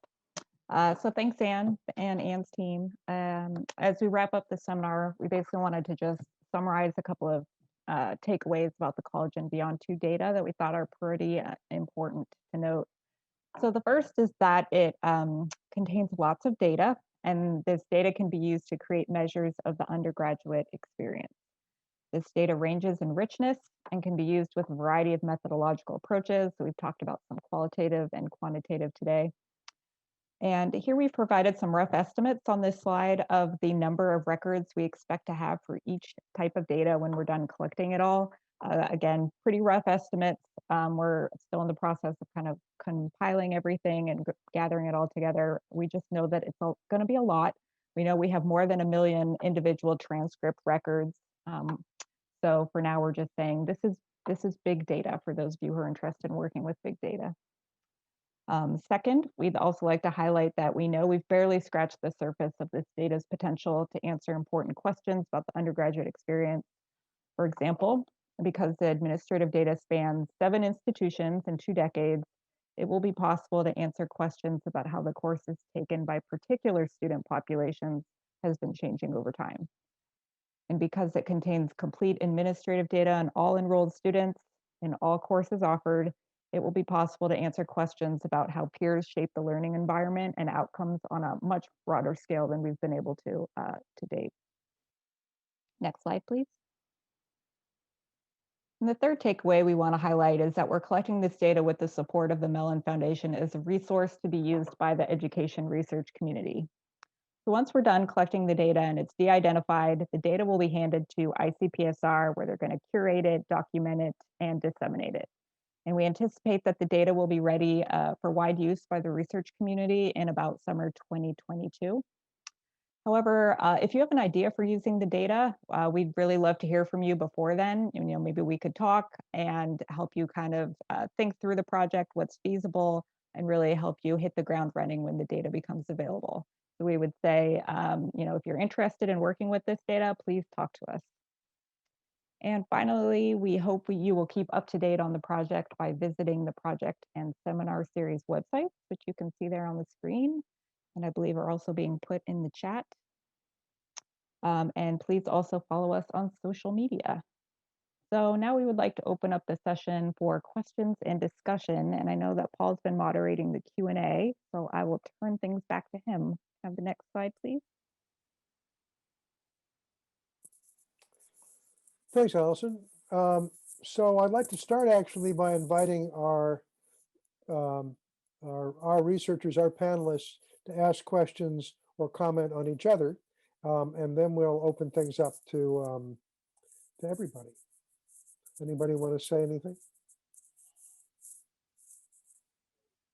So thanks, Anne and Anne's team. As we wrap up the seminar, we basically wanted to just summarize a couple of takeaways about the College and Beyond 2 data that we thought are pretty important to note. So the first is that it contains lots of data, and this data can be used to create measures of the undergraduate experience. This data ranges in richness and can be used with a variety of methodological approaches. So we've talked about some qualitative and quantitative today. And here we've provided some rough estimates on this slide of the number of records we expect to have for each type of data when we're done collecting it all. Again, pretty rough estimates. We're still in the process of kind of compiling everything and gathering it all together. We just know that it's going to be a lot. We know we have more than 1 million individual transcript records. So for now, we're just saying this is big data for those of you who are interested in working with big data. Second, we'd also like to highlight that we know we've barely scratched the surface of this data's potential to answer important questions about the undergraduate experience. For example, because the administrative data spans 7 institutions in 2 decades, it will be possible to answer questions about how the courses taken by particular student populations has been changing over time. And because it contains complete administrative data on all enrolled students in all courses offered, it will be possible to answer questions about how peers shape the learning environment and outcomes on a much broader scale than we've been able to date. Next slide, please. And the third takeaway we want to highlight is that we're collecting this data with the support of the Mellon Foundation as a resource to be used by the education research community. So once we're done collecting the data and it's de-identified, the data will be handed to ICPSR, where they're going to curate it, document it, and disseminate it. And we anticipate that the data will be ready for wide use by the research community in about summer 2022. However, if you have an idea for using the data, we'd really love to hear from you before then. Maybe we could talk and help you kind of think through the project, what's feasible, and really help you hit the ground running when the data becomes available. So we would say, if you're interested in working with this data, please talk to us. And finally, we hope you will keep up to date on the project by visiting the project and seminar series websites, which you can see there on the screen, and I believe are also being put in the chat. And please also follow us on social media. So now we would like to open up the session for questions and discussion. And I know that Paul's been moderating the Q&A, so I will turn things back to him. Have the next slide, please. Thanks, Allison. So I'd like to start actually by inviting our researchers, our panelists, to ask questions or comment on each other, and then we'll open things up to everybody. Anybody want to say anything?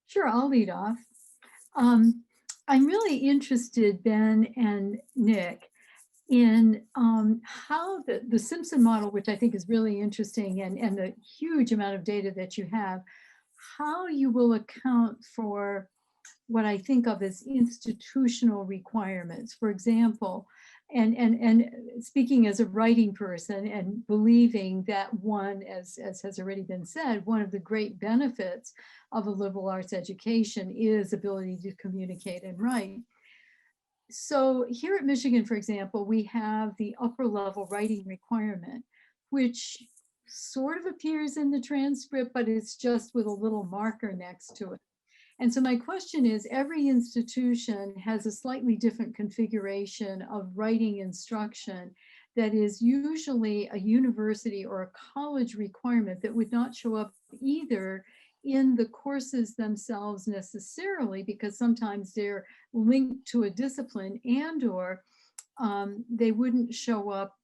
Sure, I'll lead off. I'm really interested, Ben and Nick, in how the Simpson model, which I think is really interesting, and the huge amount of data that you have, how you will account for what I think of as institutional requirements. For example, and speaking as a writing person and believing that one, as has already been said, one of the great benefits of a liberal arts education is ability to communicate and write. So here at Michigan, for example, we have the upper level writing requirement, which sort of appears in the transcript, but it's just with a little marker next to it. And so my question is, every institution has a slightly different configuration of writing instruction that is usually a university or a college requirement that would not show up either in the courses themselves necessarily, because sometimes they're linked to a discipline, and or they wouldn't show up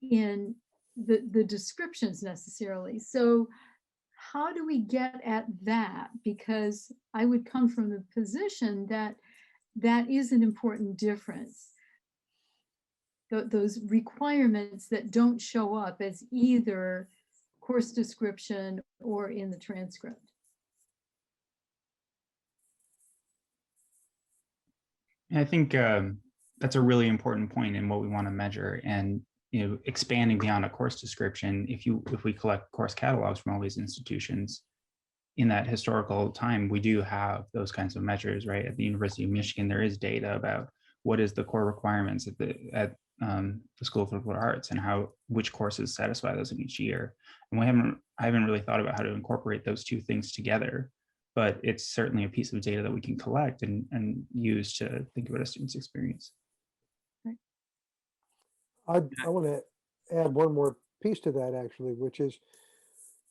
in the descriptions necessarily. So how do we get at that? Because I would come from the position that that is an important difference. Those requirements that don't show up as either course description or in the transcript. I think that's a really important point in what we want to measure. And expanding beyond a course description, if we collect course catalogs from all these institutions in that historical time, we do have those kinds of measures, right? At the University of Michigan, there is data about what is the core requirements at the School of Liberal Arts and which courses satisfy those in each year. And I haven't really thought about how to incorporate those two things together, but it's certainly a piece of data that we can collect and use to think about a student's experience. I want to add one more piece to that, actually, which is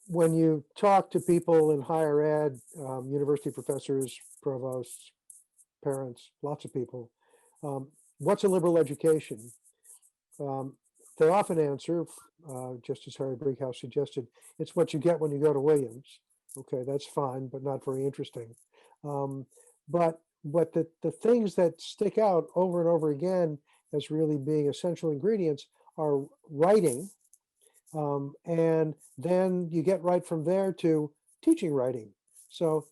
when you talk to people in higher ed, university professors, provosts, parents, lots of people, what's a liberal education? They often answer, just as Harry Brinkhouse suggested, it's what you get when you go to Williams. Okay, that's fine, but not very interesting. But the things that stick out over and over again as really being essential ingredients are writing, and then you get right from there to teaching writing. So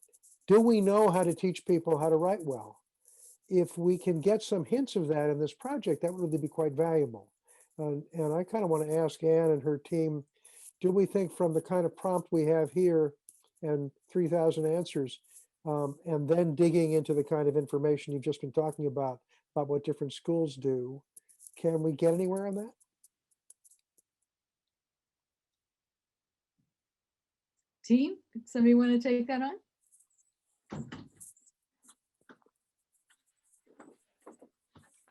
do we know how to teach people how to write well? If we can get some hints of that in this project, that would really be quite valuable. And I kind of want to ask Anne and her team, do we think from the kind of prompt we have here and 3,000 answers, and then digging into the kind of information you've just been talking about what different schools do, can we get anywhere on that? Team, somebody want to take that on?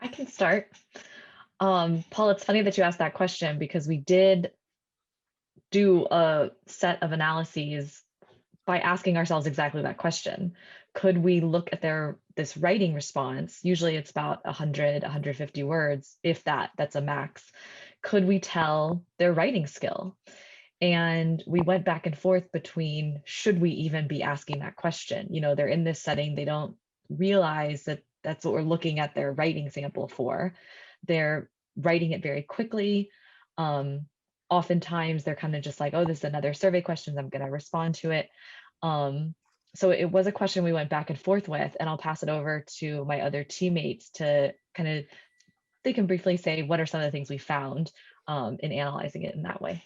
I can start. Paul, it's funny that you asked that question because we did do a set of analyses by asking ourselves exactly that question. Could we look at their this writing response, usually it's about 100, 150 words, if that's a max, could we tell their writing skill? And we went back and forth between, should we even be asking that question? You know, they're in this setting, they don't realize that that's what we're looking at their writing sample for. They're writing it very quickly. Oftentimes they're kind of just like, oh, this is another survey question, I'm going to respond to it. So it was a question we went back and forth with, and I'll pass it over to my other teammates to kind of, they can briefly say what are some of the things we found in analyzing it in that way.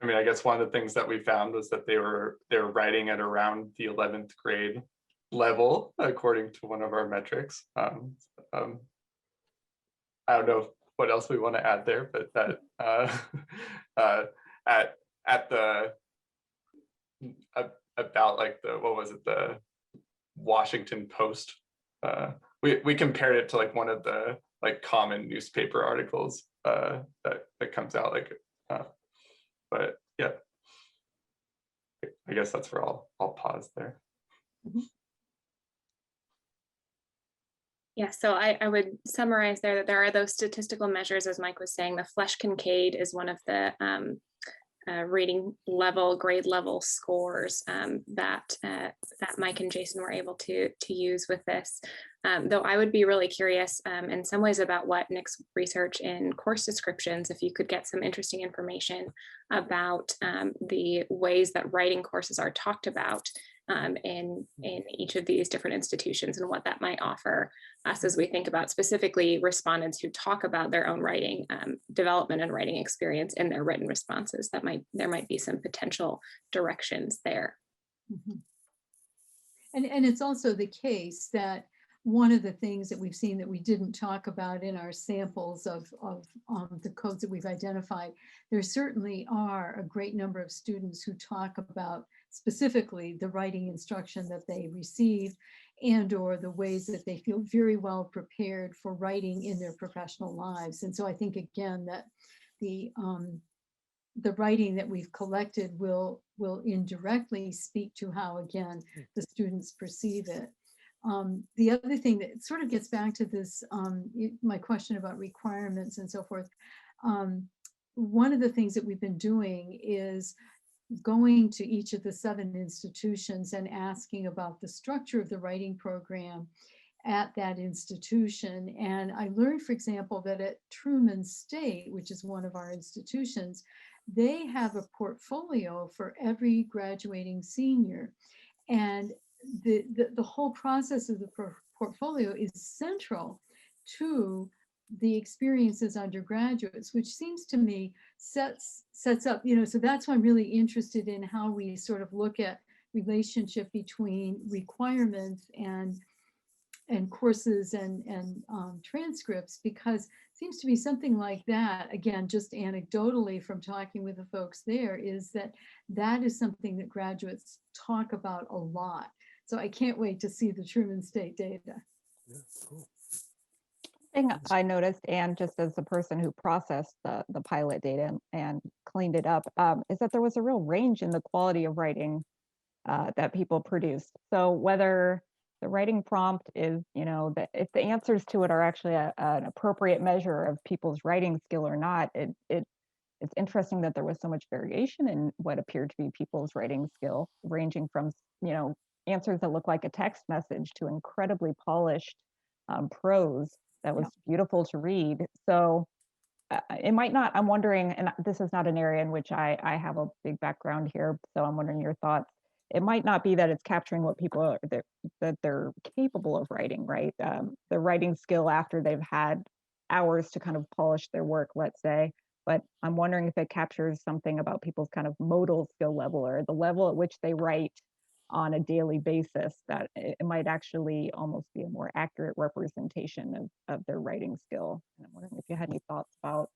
I mean, I guess one of the things that we found was that they were writing at around the 11th grade level, according to one of our metrics. I don't know what else we want to add there, but that at the about like the, what was it, the Washington Post, we compared it to like one of the like common newspaper articles that comes out, like but yeah, I guess that's where I'll pause there. Yeah, so I would summarize there that there are those statistical measures, as Mike was saying. The Flesch-Kincaid is one of the reading level, grade level scores that Mike and Jason were able to use with this. Though I would be really curious in some ways about what Nick's research in course descriptions, if you could get some interesting information about the ways that writing courses are talked about in each of these different institutions, and what that might offer us as we think about specifically respondents who talk about their own writing development and writing experience in their written responses. There might be some potential directions there. Mm-hmm. And it's also the case that one of the things that we've seen that we didn't talk about in our samples of the codes that we've identified, there certainly are a great number of students who talk about specifically the writing instruction that they received and or the ways that they feel very well prepared for writing in their professional lives. And so I think, again, that the writing that we've collected will indirectly speak to how, again, the students perceive it. The other thing that sort of gets back to this, my question about requirements and so forth, one of the things that we've been doing is going to each of the 7 institutions and asking about the structure of the writing program at that institution. And I learned, for example, that at Truman State, which is one of our institutions, they have a portfolio for every graduating senior. And the whole process of the portfolio is central to the experiences undergraduates, which seems to me sets up, so that's why I'm really interested in how we sort of look at relationship between requirements and courses and transcripts, because it seems to be something like that, again, just anecdotally from talking with the folks there, is that is something that graduates talk about a lot. So I can't wait to see the Truman State data. Yeah, cool. Thing I noticed, and just as the person who processed the pilot data and cleaned it up, is that there was a real range in the quality of writing that people produced. So whether the writing prompt is, if the answers to it are actually an appropriate measure of people's writing skill or not, it's interesting that there was so much variation in what appeared to be people's writing skill, ranging from, answers that look like a text message to incredibly polished prose that was beautiful to read. So it might not, I'm wondering, and this is not an area in which I have a big background here, so I'm wondering your thoughts. It might not be that it's capturing what people are, that they're capable of writing, right? The writing skill after they've had hours to kind of polish their work, let's say. But I'm wondering if it captures something about people's kind of modal skill level, or the level at which they write on a daily basis, that it might actually almost be a more accurate representation of their writing skill. And I'm wondering if you had any thoughts about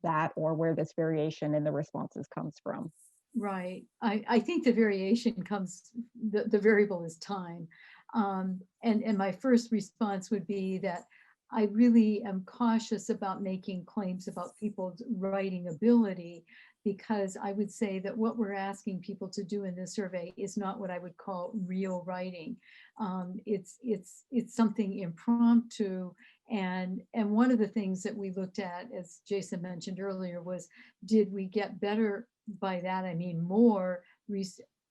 that, or where this variation in the responses comes from. Right. I think the variation comes, the variable is time. And my first response would be that I really am cautious about making claims about people's writing ability because I would say that what we're asking people to do in this survey is not what I would call real writing. It's something impromptu. And one of the things that we looked at, as Jason mentioned earlier, was, did we get better? By that I mean more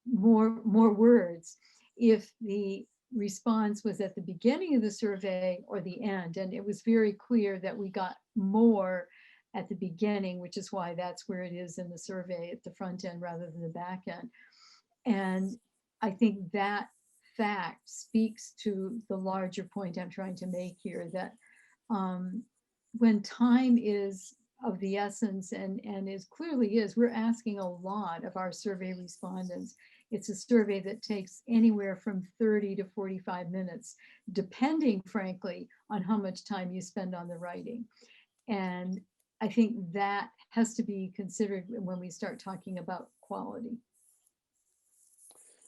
words if the response was at the beginning of the survey or the end. And it was very clear that we got more at the beginning, which is why that's where it is in the survey, at the front end rather than the back end. And I think that fact speaks to the larger point I'm trying to make here, that when time is of the essence, and is clearly is, we're asking a lot of our survey respondents. It's a survey that takes anywhere from 30 to 45 minutes, depending, frankly, on how much time you spend on the writing. And I think that has to be considered when we start talking about quality.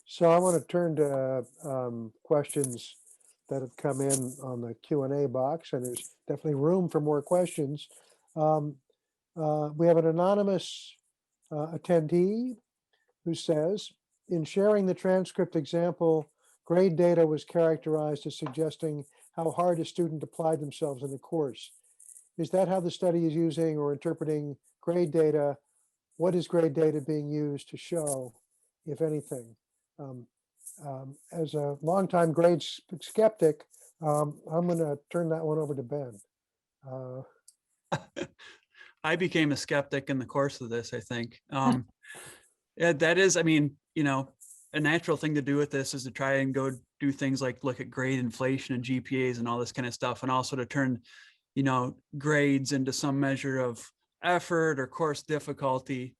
So I want to turn to questions that have come in on the Q&A box, and there's definitely room for more questions. We have an anonymous attendee who says, in sharing the transcript example, grade data was characterized as suggesting how hard a student applied themselves in the course. Is that how the study is using or interpreting grade data? What is grade data being used to show, if anything? As a longtime grade skeptic, I'm going to turn that one over to Ben. I became a skeptic in the course of this, I think. Yeah, that is, I mean, you know, a natural thing to do with this is to try and go do things like look at grade inflation and GPAs and all this kind of stuff, and also to turn, you know, grades into some measure of effort or course difficulty,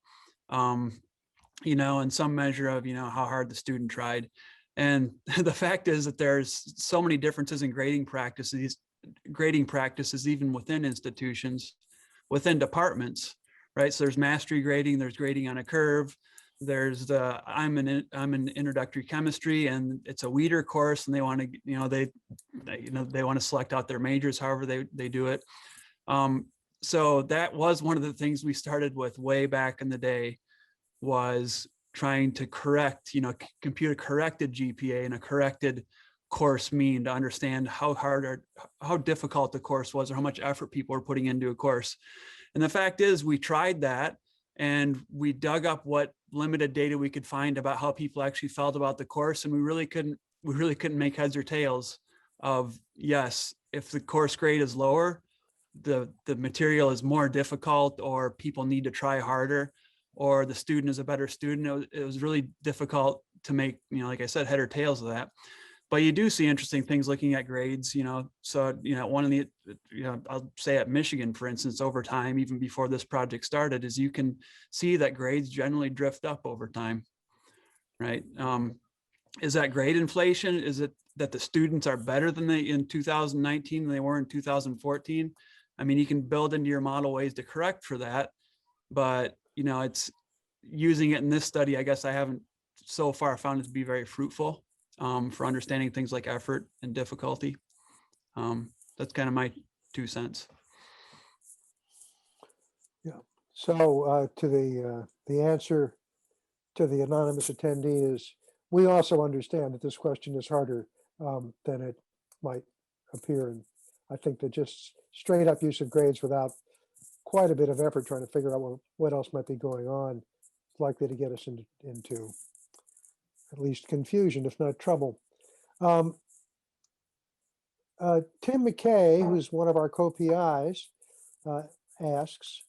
you know, and some measure of, you know, how hard the student tried. And the fact is that there's so many differences in grading practices even within institutions, within departments, right? So there's mastery grading, there's grading on a curve, there's the I'm in introductory chemistry, and it's a weeder course, and they want to, you know, they want to select out their majors however they do it. So that was one of the things we started with way back in the day, was trying to correct, you know, computer corrected GPA and a corrected course mean to understand how hard or how difficult the course was, or how much effort people were putting into a course. And the fact is, we tried that, and we dug up what limited data we could find about how people actually felt about the course, and we really couldn't make heads or tails of, yes, if the course grade is lower, the material is more difficult, or people need to try harder, or the student is a better student. It was really difficult to make, you know, like I said, head or tails of that. But you do see interesting things looking at grades, you know. So, you know, one of the, you know, I'll say at Michigan, for instance, over time, even before this project started, is you can see that grades generally drift up over time, right? Is that grade inflation? Is it that the students are better than they in 2019 than they were in 2014? I mean, you can build into your model ways to correct for that, but, you know, it's using it in this study, I guess I haven't so far found it to be very fruitful. For understanding things like effort and difficulty. That's kind of my 2 cents. Yeah. So to the answer to the anonymous attendee is, we also understand that this question is harder than it might appear, and I think that just straight up use of grades without quite a bit of effort trying to figure out what else might be going on is likely to get us into at least confusion, if not trouble. Tim McKay, who's one of our co-PIs, asks,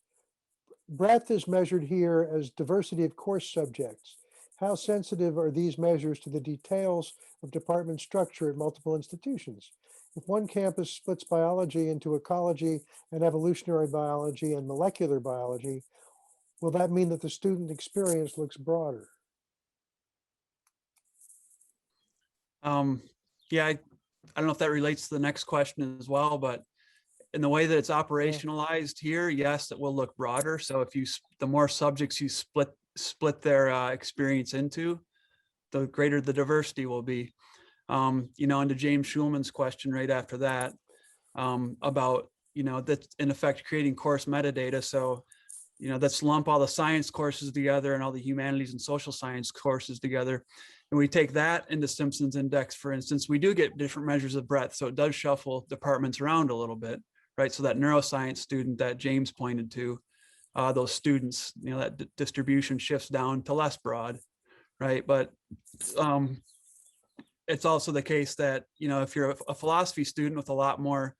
breadth is measured here as diversity of course subjects. How sensitive are these measures to the details of department structure at multiple institutions? If one campus splits biology into ecology and evolutionary biology and molecular biology, will that mean that the student experience looks broader? Yeah, I don't know if that relates to the next question as well, but in the way that it's operationalized here, yes, it will look broader. So if the more subjects you split their experience into, the greater the diversity will be. You know, and to James Schulman's question right after that, about, you know, that's in effect creating course metadata. So, let's lump all the science courses together and all the humanities and social science courses together. And we take that into Simpson's index, for instance, we do get different measures of breadth. So it does shuffle departments around a little bit, right? So that neuroscience student that James pointed to, those students, that distribution shifts down to less broad, right? But it's also the case that, if you're a philosophy student with a lot more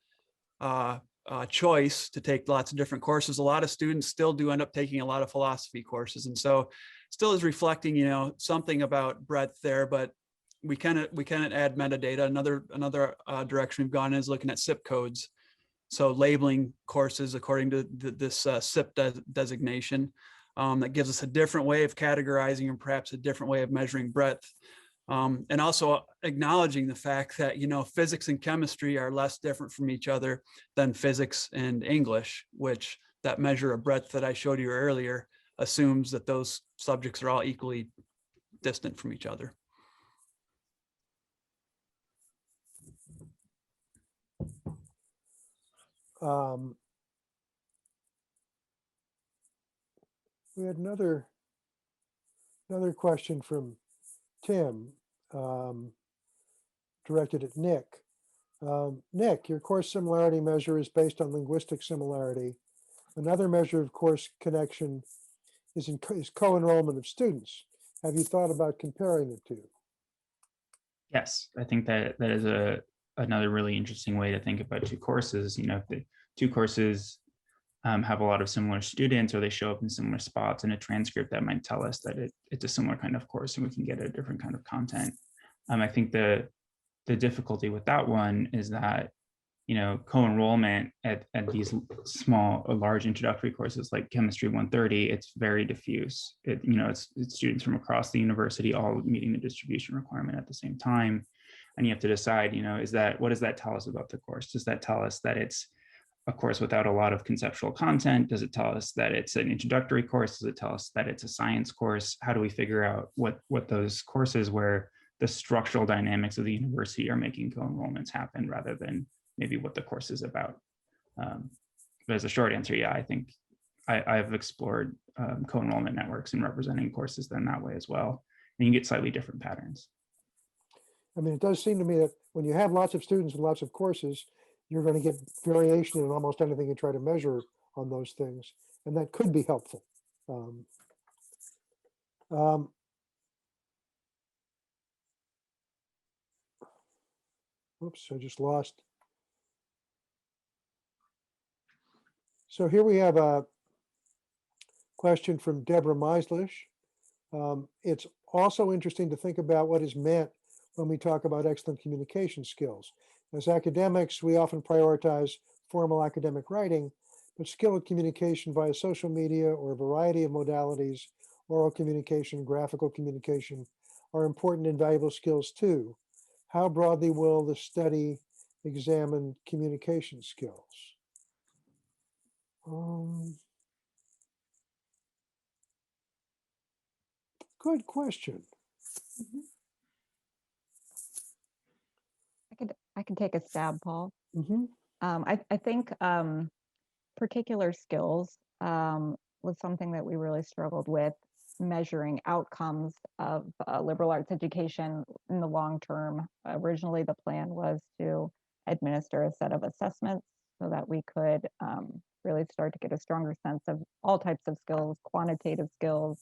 choice to take lots of different courses, a lot of students still do end up taking a lot of philosophy courses. And so still is reflecting, something about breadth there, but we can add metadata. Another direction we've gone is looking at SIP codes. So labeling courses according to this SIP designation that gives us a different way of categorizing and perhaps a different way of measuring breadth. And also acknowledging the fact that, physics and chemistry are less different from each other than physics and English, which that measure of breadth that I showed you earlier assumes that those subjects are all equally distant from each other. We had another question from Tim, directed at Nick. Nick, your course similarity measure is based on linguistic similarity. Another measure of course connection is co-enrollment of students. Have you thought about comparing the two? Yes, I think that is another really interesting way to think about two courses. If the two courses have a lot of similar students, or they show up in similar spots in a transcript, that might tell us that it's a similar kind of course and we can get a different kind of content. I think the difficulty with that one is that, co-enrollment at these small or large introductory courses like Chemistry 130, it's very diffuse. It's students from across the university all meeting the distribution requirement at the same time. And you have to decide, what does that tell us about the course? Does that tell us that it's a course without a lot of conceptual content? Does it tell us that it's an introductory course? Does it tell us that it's a science course? How do we figure out what those courses where the structural dynamics of the university are making co-enrollments happen, rather than maybe what the course is about? But as a short answer, yeah, I think I've explored co-enrollment networks and representing courses then that way as well. And you get slightly different patterns. I mean, it does seem to me that when you have lots of students and lots of courses, you're going to get variation in almost anything you try to measure on those things. And that could be helpful. Oops, I just lost. So here we have a question from Deborah Meislish. It's also interesting to think about what is meant when we talk about excellent communication skills. As academics, we often prioritize formal academic writing, but skill at communication via social media or a variety of modalities, oral communication, graphical communication, are important and valuable skills too. How broadly will the study examine communication skills? Good question. I can take a stab, Paul. Mm-hmm. I think particular skills was something that we really struggled with, measuring outcomes of liberal arts education in the long term. Originally, the plan was to administer a set of assessments so that we could really start to get a stronger sense of all types of skills, quantitative skills,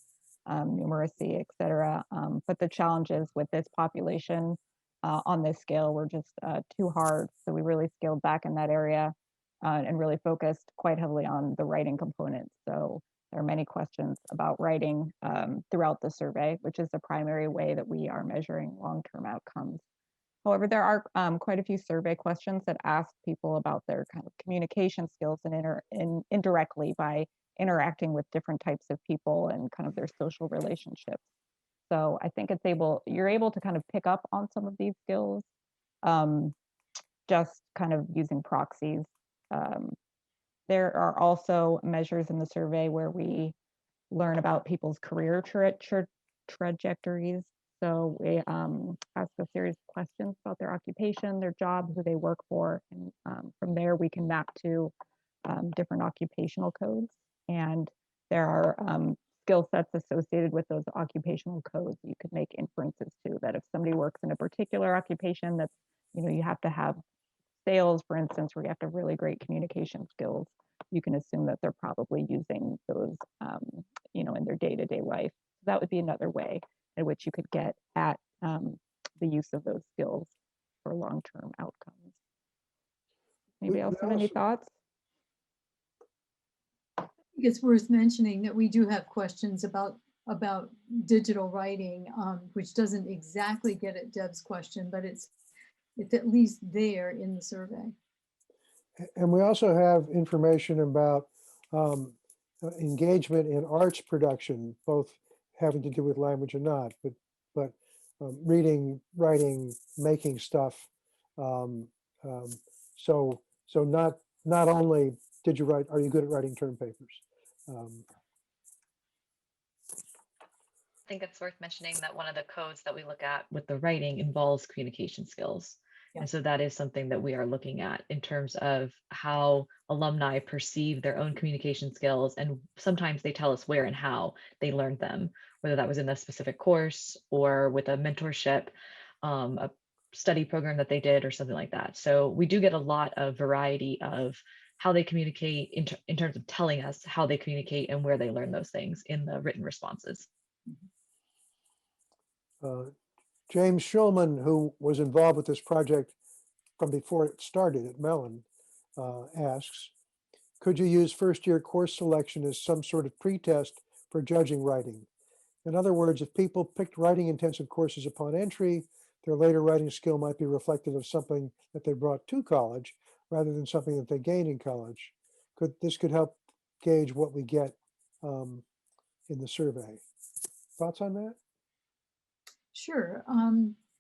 numeracy, et cetera. But the challenges with this population on this scale were just too hard. So we really scaled back in that area and really focused quite heavily on the writing component. So there are many questions about writing throughout the survey, which is the primary way that we are measuring long-term outcomes. However, there are quite a few survey questions that ask people about their kind of communication skills and indirectly by interacting with different types of people and kind of their social relationships. So I think you're able to kind of pick up on some of these skills just kind of using proxies. There are also measures in the survey where we learn about people's career trajectories. So we ask a series of questions about their occupation, their job, who they work for, and from there we can map to different occupational codes. And there are skill sets associated with those occupational codes. You could make inferences too, that if somebody works in a particular occupation that's, you have to have sales, for instance, where you have to have really great communication skills, you can assume that they're probably using those, in their day-to-day life. That would be another way in which you could get at the use of those skills for long-term outcomes. Anybody else have any thoughts? I think it's worth mentioning that we do have questions about digital writing, which doesn't exactly get at Deb's question, but it's at least there in the survey. And we also have information about engagement in arts production, both having to do with language or not, but reading, writing, making stuff. So not only did you write, are you good at writing term papers? I think it's worth mentioning that one of the codes that we look at with the writing involves communication skills. Yeah. And so that is something that we are looking at in terms of how alumni perceive their own communication skills. And sometimes they tell us where and how they learned them, whether that was in a specific course or with a mentorship, a study program that they did or something like that. So we do get a lot of variety of how they communicate in terms of telling us how they communicate and where they learn those things in the written responses. James Schulman, who was involved with this project from before it started at Mellon, asks, could you use first-year course selection as some sort of pretest for judging writing? In other words, if people picked writing-intensive courses upon entry, their later writing skill might be reflective of something that they brought to college rather than something that they gained in college. This could help gauge what we get in the survey. Thoughts on that? Sure.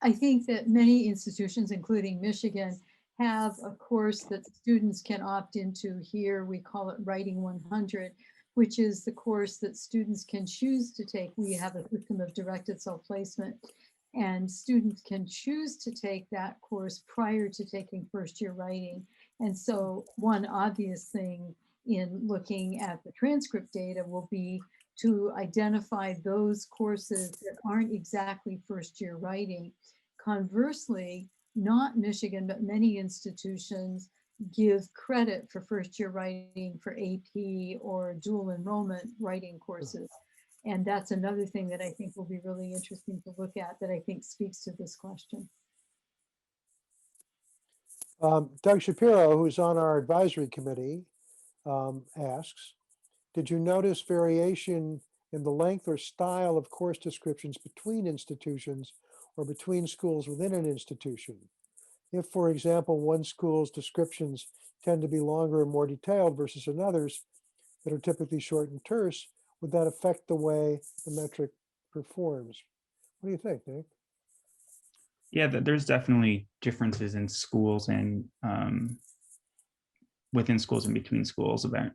I think that many institutions, including Michigan, have a course that students can opt into here. We call it Writing 100, which is the course that students can choose to take. We have a system of directed self-placement, and students can choose to take that course prior to taking first-year writing. And so one obvious thing in looking at the transcript data will be to identify those courses that aren't exactly first-year writing. Conversely, not Michigan, but many institutions give credit for first-year writing for AP or dual enrollment writing courses. And that's another thing that I think will be really interesting to look at that I think speaks to this question. Doug Shapiro, who's on our advisory committee, asks, did you notice variation in the length or style of course descriptions between institutions or between schools within an institution? If, for example, one school's descriptions tend to be longer and more detailed versus another's that are typically short and terse, would that affect the way the metric performs? What do you think, Nick? Yeah, there's definitely differences in schools and within schools and between schools about,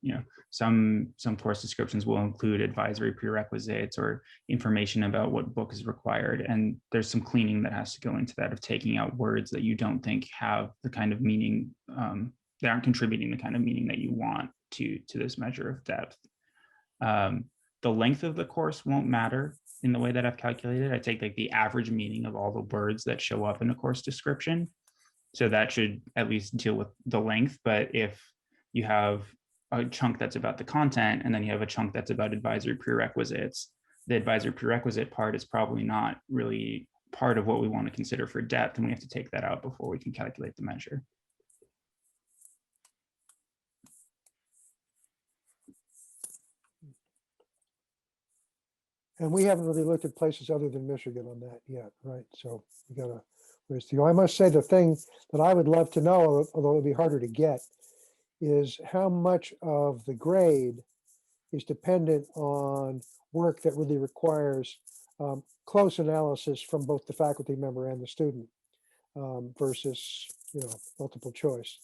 some course descriptions will include advisory prerequisites or information about what book is required. And there's some cleaning that has to go into that of taking out words that you don't think have the kind of meaning, that aren't contributing the kind of meaning that you want to this measure of depth. The length of the course won't matter in the way that I've calculated. I take like the average meaning of all the words that show up in a course description. So that should at least deal with the length. But if you have a chunk that's about the content and then you have a chunk that's about advisory prerequisites, the advisory prerequisite part is probably not really part of what we want to consider for depth. And we have to take that out before we can calculate the measure. And we haven't really looked at places other than Michigan on that yet, right? So we got to. I must say the thing that I would love to know, although it would be harder to get, is how much of the grade is dependent on work that really requires close analysis from both the faculty member and the student versus, multiple choice.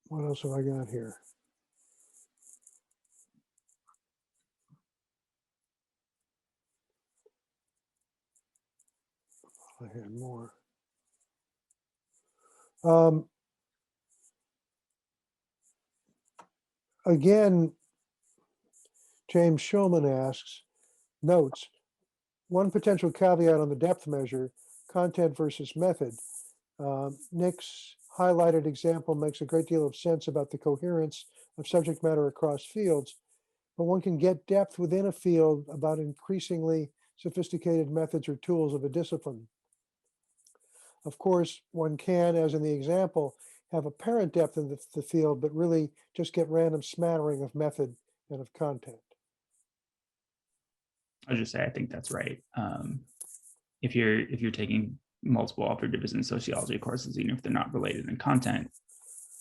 What else have I got here? I had more. Again, James Shulman notes, one potential caveat on the depth measure, content versus method. Nick's highlighted example makes a great deal of sense about the coherence of subject matter across fields, but one can get depth within a field about increasingly sophisticated methods or tools of a discipline. Of course, one can, as in the example, have apparent depth in the field, but really just get random smattering of method and of content. I'll just say I think that's right. If you're taking multiple author division sociology courses, even if they're not related in content,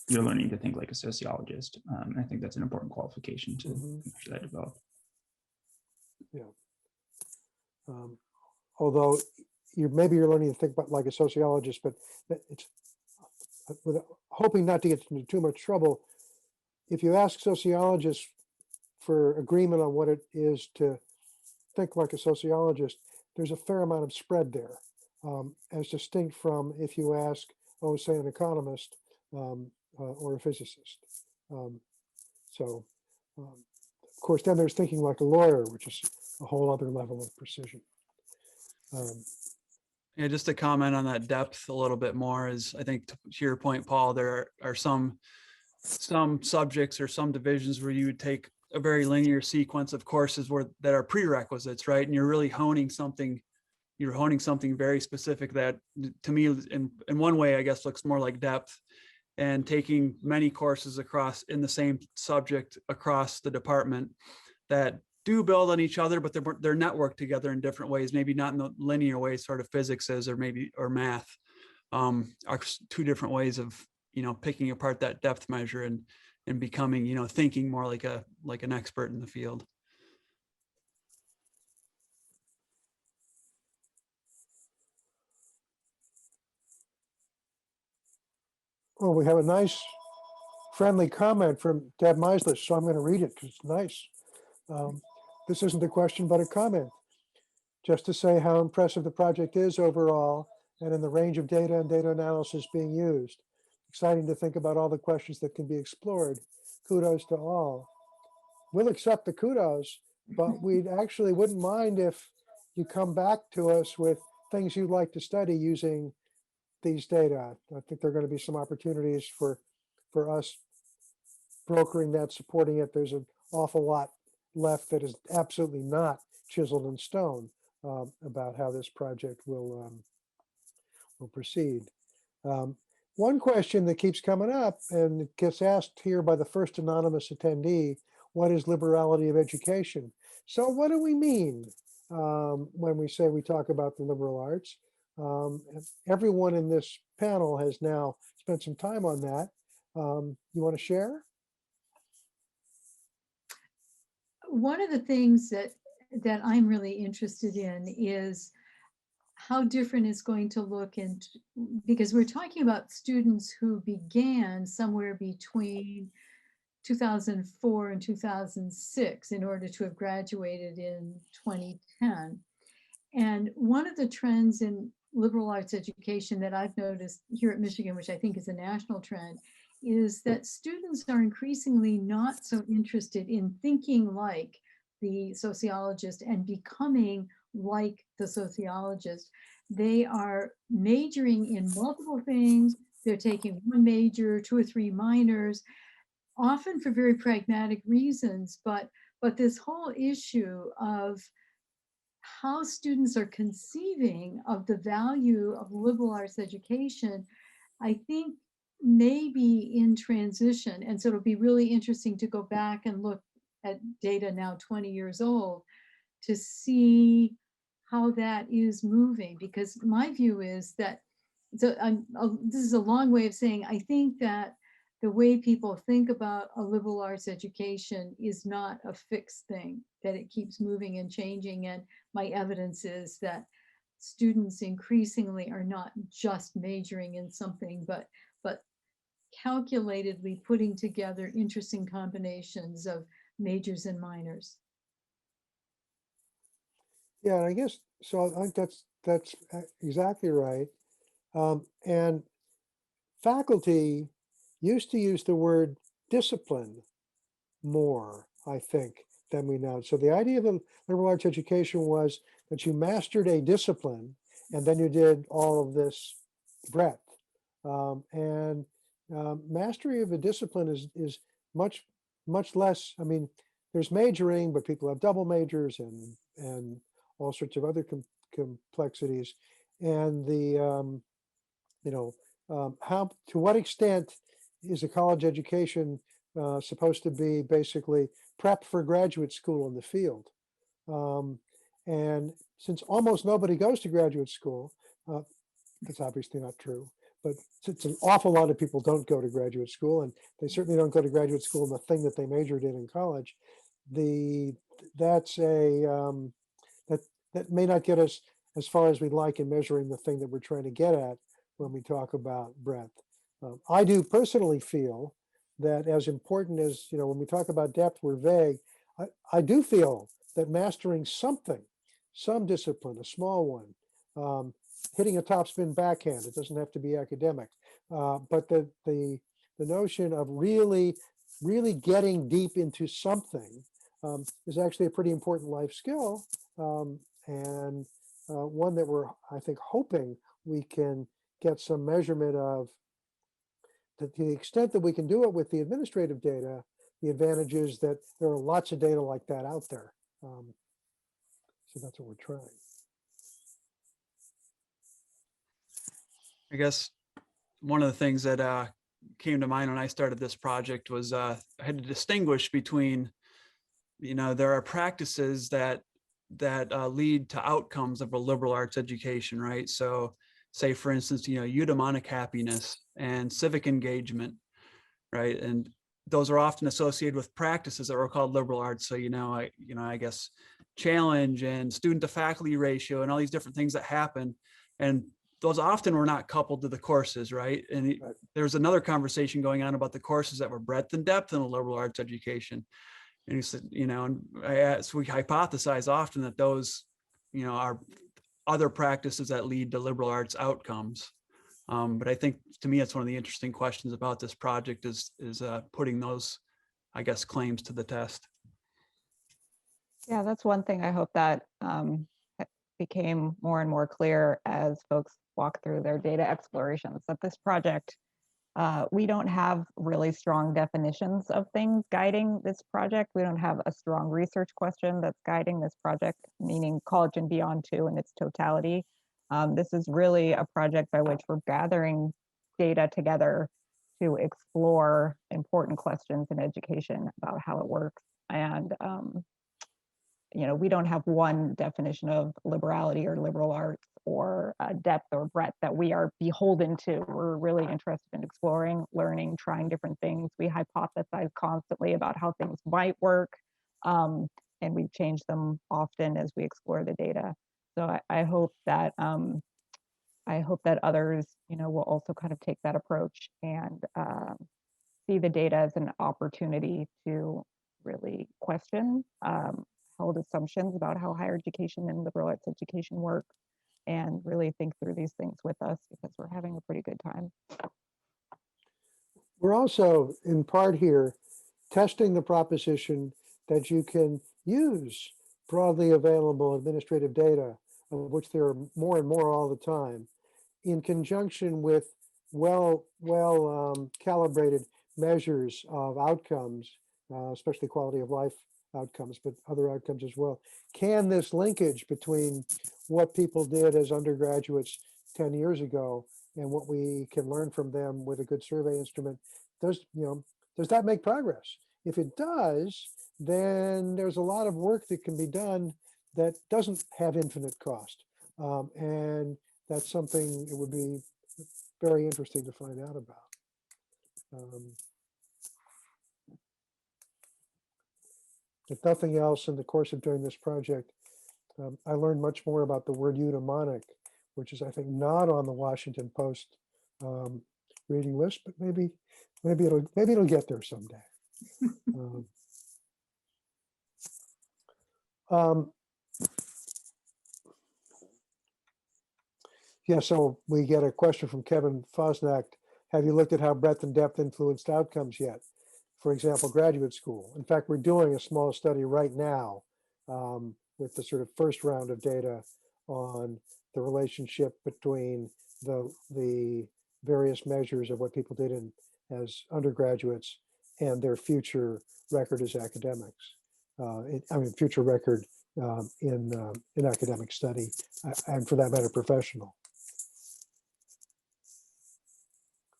you're learning to think like a sociologist. I think that's an important qualification to make sure that develop. Yeah. Although maybe you're learning to think about like a sociologist, but it's hoping not to get into too much trouble. If you ask sociologists for agreement on what it is to think like a sociologist, there's a fair amount of spread there, as distinct from if you ask, say, an economist or a physicist. Of course, then there's thinking like a lawyer, which is a whole other level of precision. Yeah, just to comment on that depth a little bit more is, I think to your point, Paul, there are some subjects or some divisions where you would take a very linear sequence of courses that are prerequisites, right? And you're really honing something very specific that to me in one way, I guess, looks more like depth, and taking many courses across in the same subject across the department that do build on each other, but they're networked together in different ways, maybe not in the linear way sort of physics is, or math, are two different ways of, picking apart that depth measure and becoming, thinking more like an expert in the field. Well, we have a nice friendly comment from Deb Meisler, so I'm going to read it because it's nice. This isn't a question, but a comment. Just to say how impressive the project is overall and in the range of data and data analysis being used. Exciting to think about all the questions that can be explored. Kudos to all. We'll accept the kudos, but we actually wouldn't mind if you come back to us with things you'd like to study using these data. I think there are going to be some opportunities for us brokering that, supporting it. There's an awful lot left that is absolutely not chiseled in stone about how this project will proceed. One question that keeps coming up, and it gets asked here by the first anonymous attendee, what is liberality of education? So what do we mean when we say we talk about the liberal arts? Everyone in this panel has now spent some time on that. You want to share? One of the things that I'm really interested in is how different it's going to look, and because we're talking about students who began somewhere between 2004 and 2006 in order to have graduated in 2010. And one of the trends in liberal arts education that I've noticed here at Michigan, which I think is a national trend, is that students are increasingly not so interested in thinking like the sociologist and becoming like the sociologist. They are majoring in multiple things. They're taking one major, 2 or 3 minors, often for very pragmatic reasons, but this whole issue of how students are conceiving of the value of liberal arts education, I think may be in transition. And so it'll be really interesting to go back and look at data now 20 years old to see how that is moving, because my view is that, so this is a long way of saying, I think that the way people think about a liberal arts education is not a fixed thing, that it keeps moving and changing. And my evidence is that students increasingly are not just majoring in something, but calculatedly putting together interesting combinations of majors and minors. Yeah, I guess so. I think that's exactly right. And faculty used to use the word discipline more, I think, than we now. So the idea of the liberal arts education was that you mastered a discipline and then you did all of this breadth. Mastery of a discipline is much less. I mean, there's majoring, but people have double majors and all sorts of other complexities. And the how, to what extent is a college education supposed to be basically prep for graduate school in the field? And since almost nobody goes to graduate school, that's obviously not true, but since an awful lot of people don't go to graduate school, and they certainly don't go to graduate school in the thing that they majored in college, that's a that may not get us as far as we'd like in measuring the thing that we're trying to get at when we talk about breadth. I do personally feel that as important as, when we talk about depth, we're vague. I do feel that mastering something, some discipline, a small one, hitting a topspin backhand, it doesn't have to be academic, but the notion of really getting deep into something is actually a pretty important life skill, and one that we're, I think, hoping we can get some measurement of. To the extent that we can do it with the administrative data, the advantage is that there are lots of data like that out there. So that's what we're trying. I guess one of the things that came to mind when I started this project was I had to distinguish between, there are practices that lead to outcomes of a liberal arts education, right? So say, for instance, eudaimonic happiness and civic engagement, right? And those are often associated with practices that were called liberal arts. So, I guess challenge and student to faculty ratio and all these different things that happen. And those often were not coupled to the courses, right? And Right. There's another conversation going on about the courses that were breadth and depth in a liberal arts education. And he said, so we hypothesize often that those, are other practices that lead to liberal arts outcomes. But I think, to me, it's one of the interesting questions about this project is putting those, I guess, claims to the test. Yeah, that's one thing I hope that became more and more clear as folks walk through their data explorations, that this project, we don't have really strong definitions of things guiding this project. We don't have a strong research question that's guiding this project, meaning College and Beyond 2 in its totality. This is really a project by which we're gathering data together to explore important questions in education about how it works. And we don't have one definition of liberality or liberal arts or depth or breadth that we are beholden to. We're really interested in exploring, learning, trying different things. We hypothesize constantly about how things might work, and we change them often as we explore the data. So I hope that others, will also kind of take that approach and see the data as an opportunity to really question held assumptions about how higher education and liberal arts education work, and really think through these things with us, because we're having a pretty good time. We're also, in part here, testing the proposition that you can use broadly available administrative data, of which there are more and more all the time, in conjunction with well calibrated measures of outcomes, especially quality of life outcomes, but other outcomes as well. Can this linkage between what people did as undergraduates 10 years ago and what we can learn from them with a good survey instrument, does that make progress? If it does, then there's a lot of work that can be done that doesn't have infinite cost. And that's something it would be very interesting to find out about. If nothing else, in the course of doing this project, I learned much more about the word eudaimonic, which is, I think, not on the Washington Post reading list, but maybe it'll get there someday. Yeah, so we get a question from Kevin Fosnack. have you looked at how breadth and depth influenced outcomes yet? For example, graduate school. In fact, we're doing a small study right now with the sort of first round of data on the relationship between the various measures of what people did as undergraduates and their future record as academics. Future record in academic study, and for that matter, professional.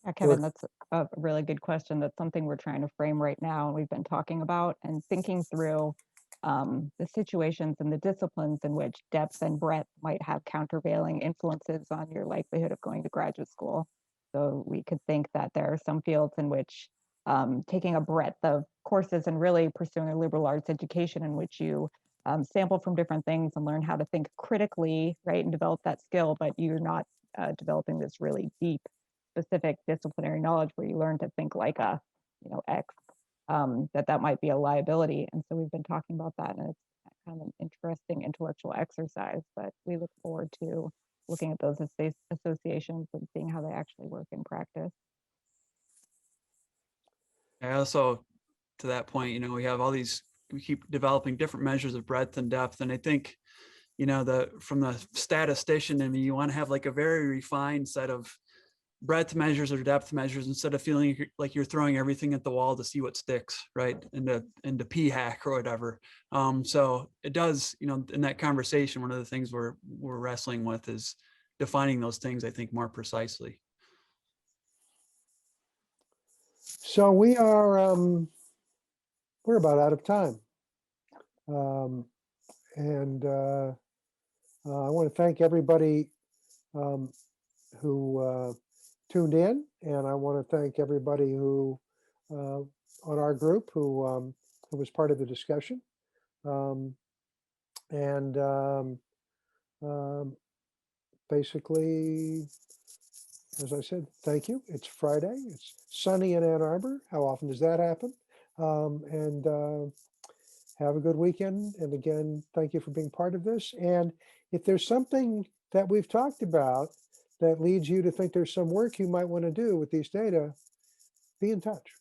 Yeah, Kevin, that's a really good question. That's something we're trying to frame right now, and we've been talking about and thinking through the situations and the disciplines in which depth and breadth might have countervailing influences on your likelihood of going to graduate school. So we could think that there are some fields in which taking a breadth of courses and really pursuing a liberal arts education in which you sample from different things and learn how to think critically, right, and develop that skill, but you're not developing this really deep, specific disciplinary knowledge where you learn to think like a, X, that might be a liability. And so we've been talking about that, and it's kind of an interesting intellectual exercise, but we look forward to looking at those associations and seeing how they actually work in practice. I also, to that point, we have all these, we keep developing different measures of breadth and depth. And I think, from the statistician, you want to have like a very refined set of breadth measures or depth measures instead of feeling like you're throwing everything at the wall to see what sticks, right? Into p-hack or whatever. So it does, in that conversation, one of the things we're wrestling with is defining those things, I think, more precisely. So we are, we're about out of time. I want to thank everybody who tuned in, and I want to thank everybody who on our group who was part of the discussion. Basically, as I said, thank you. It's Friday. It's sunny in Ann Arbor. How often does that happen? Have a good weekend. And again, thank you for being part of this. And if there's something that we've talked about that leads you to think there's some work you might want to do with these data, be in touch.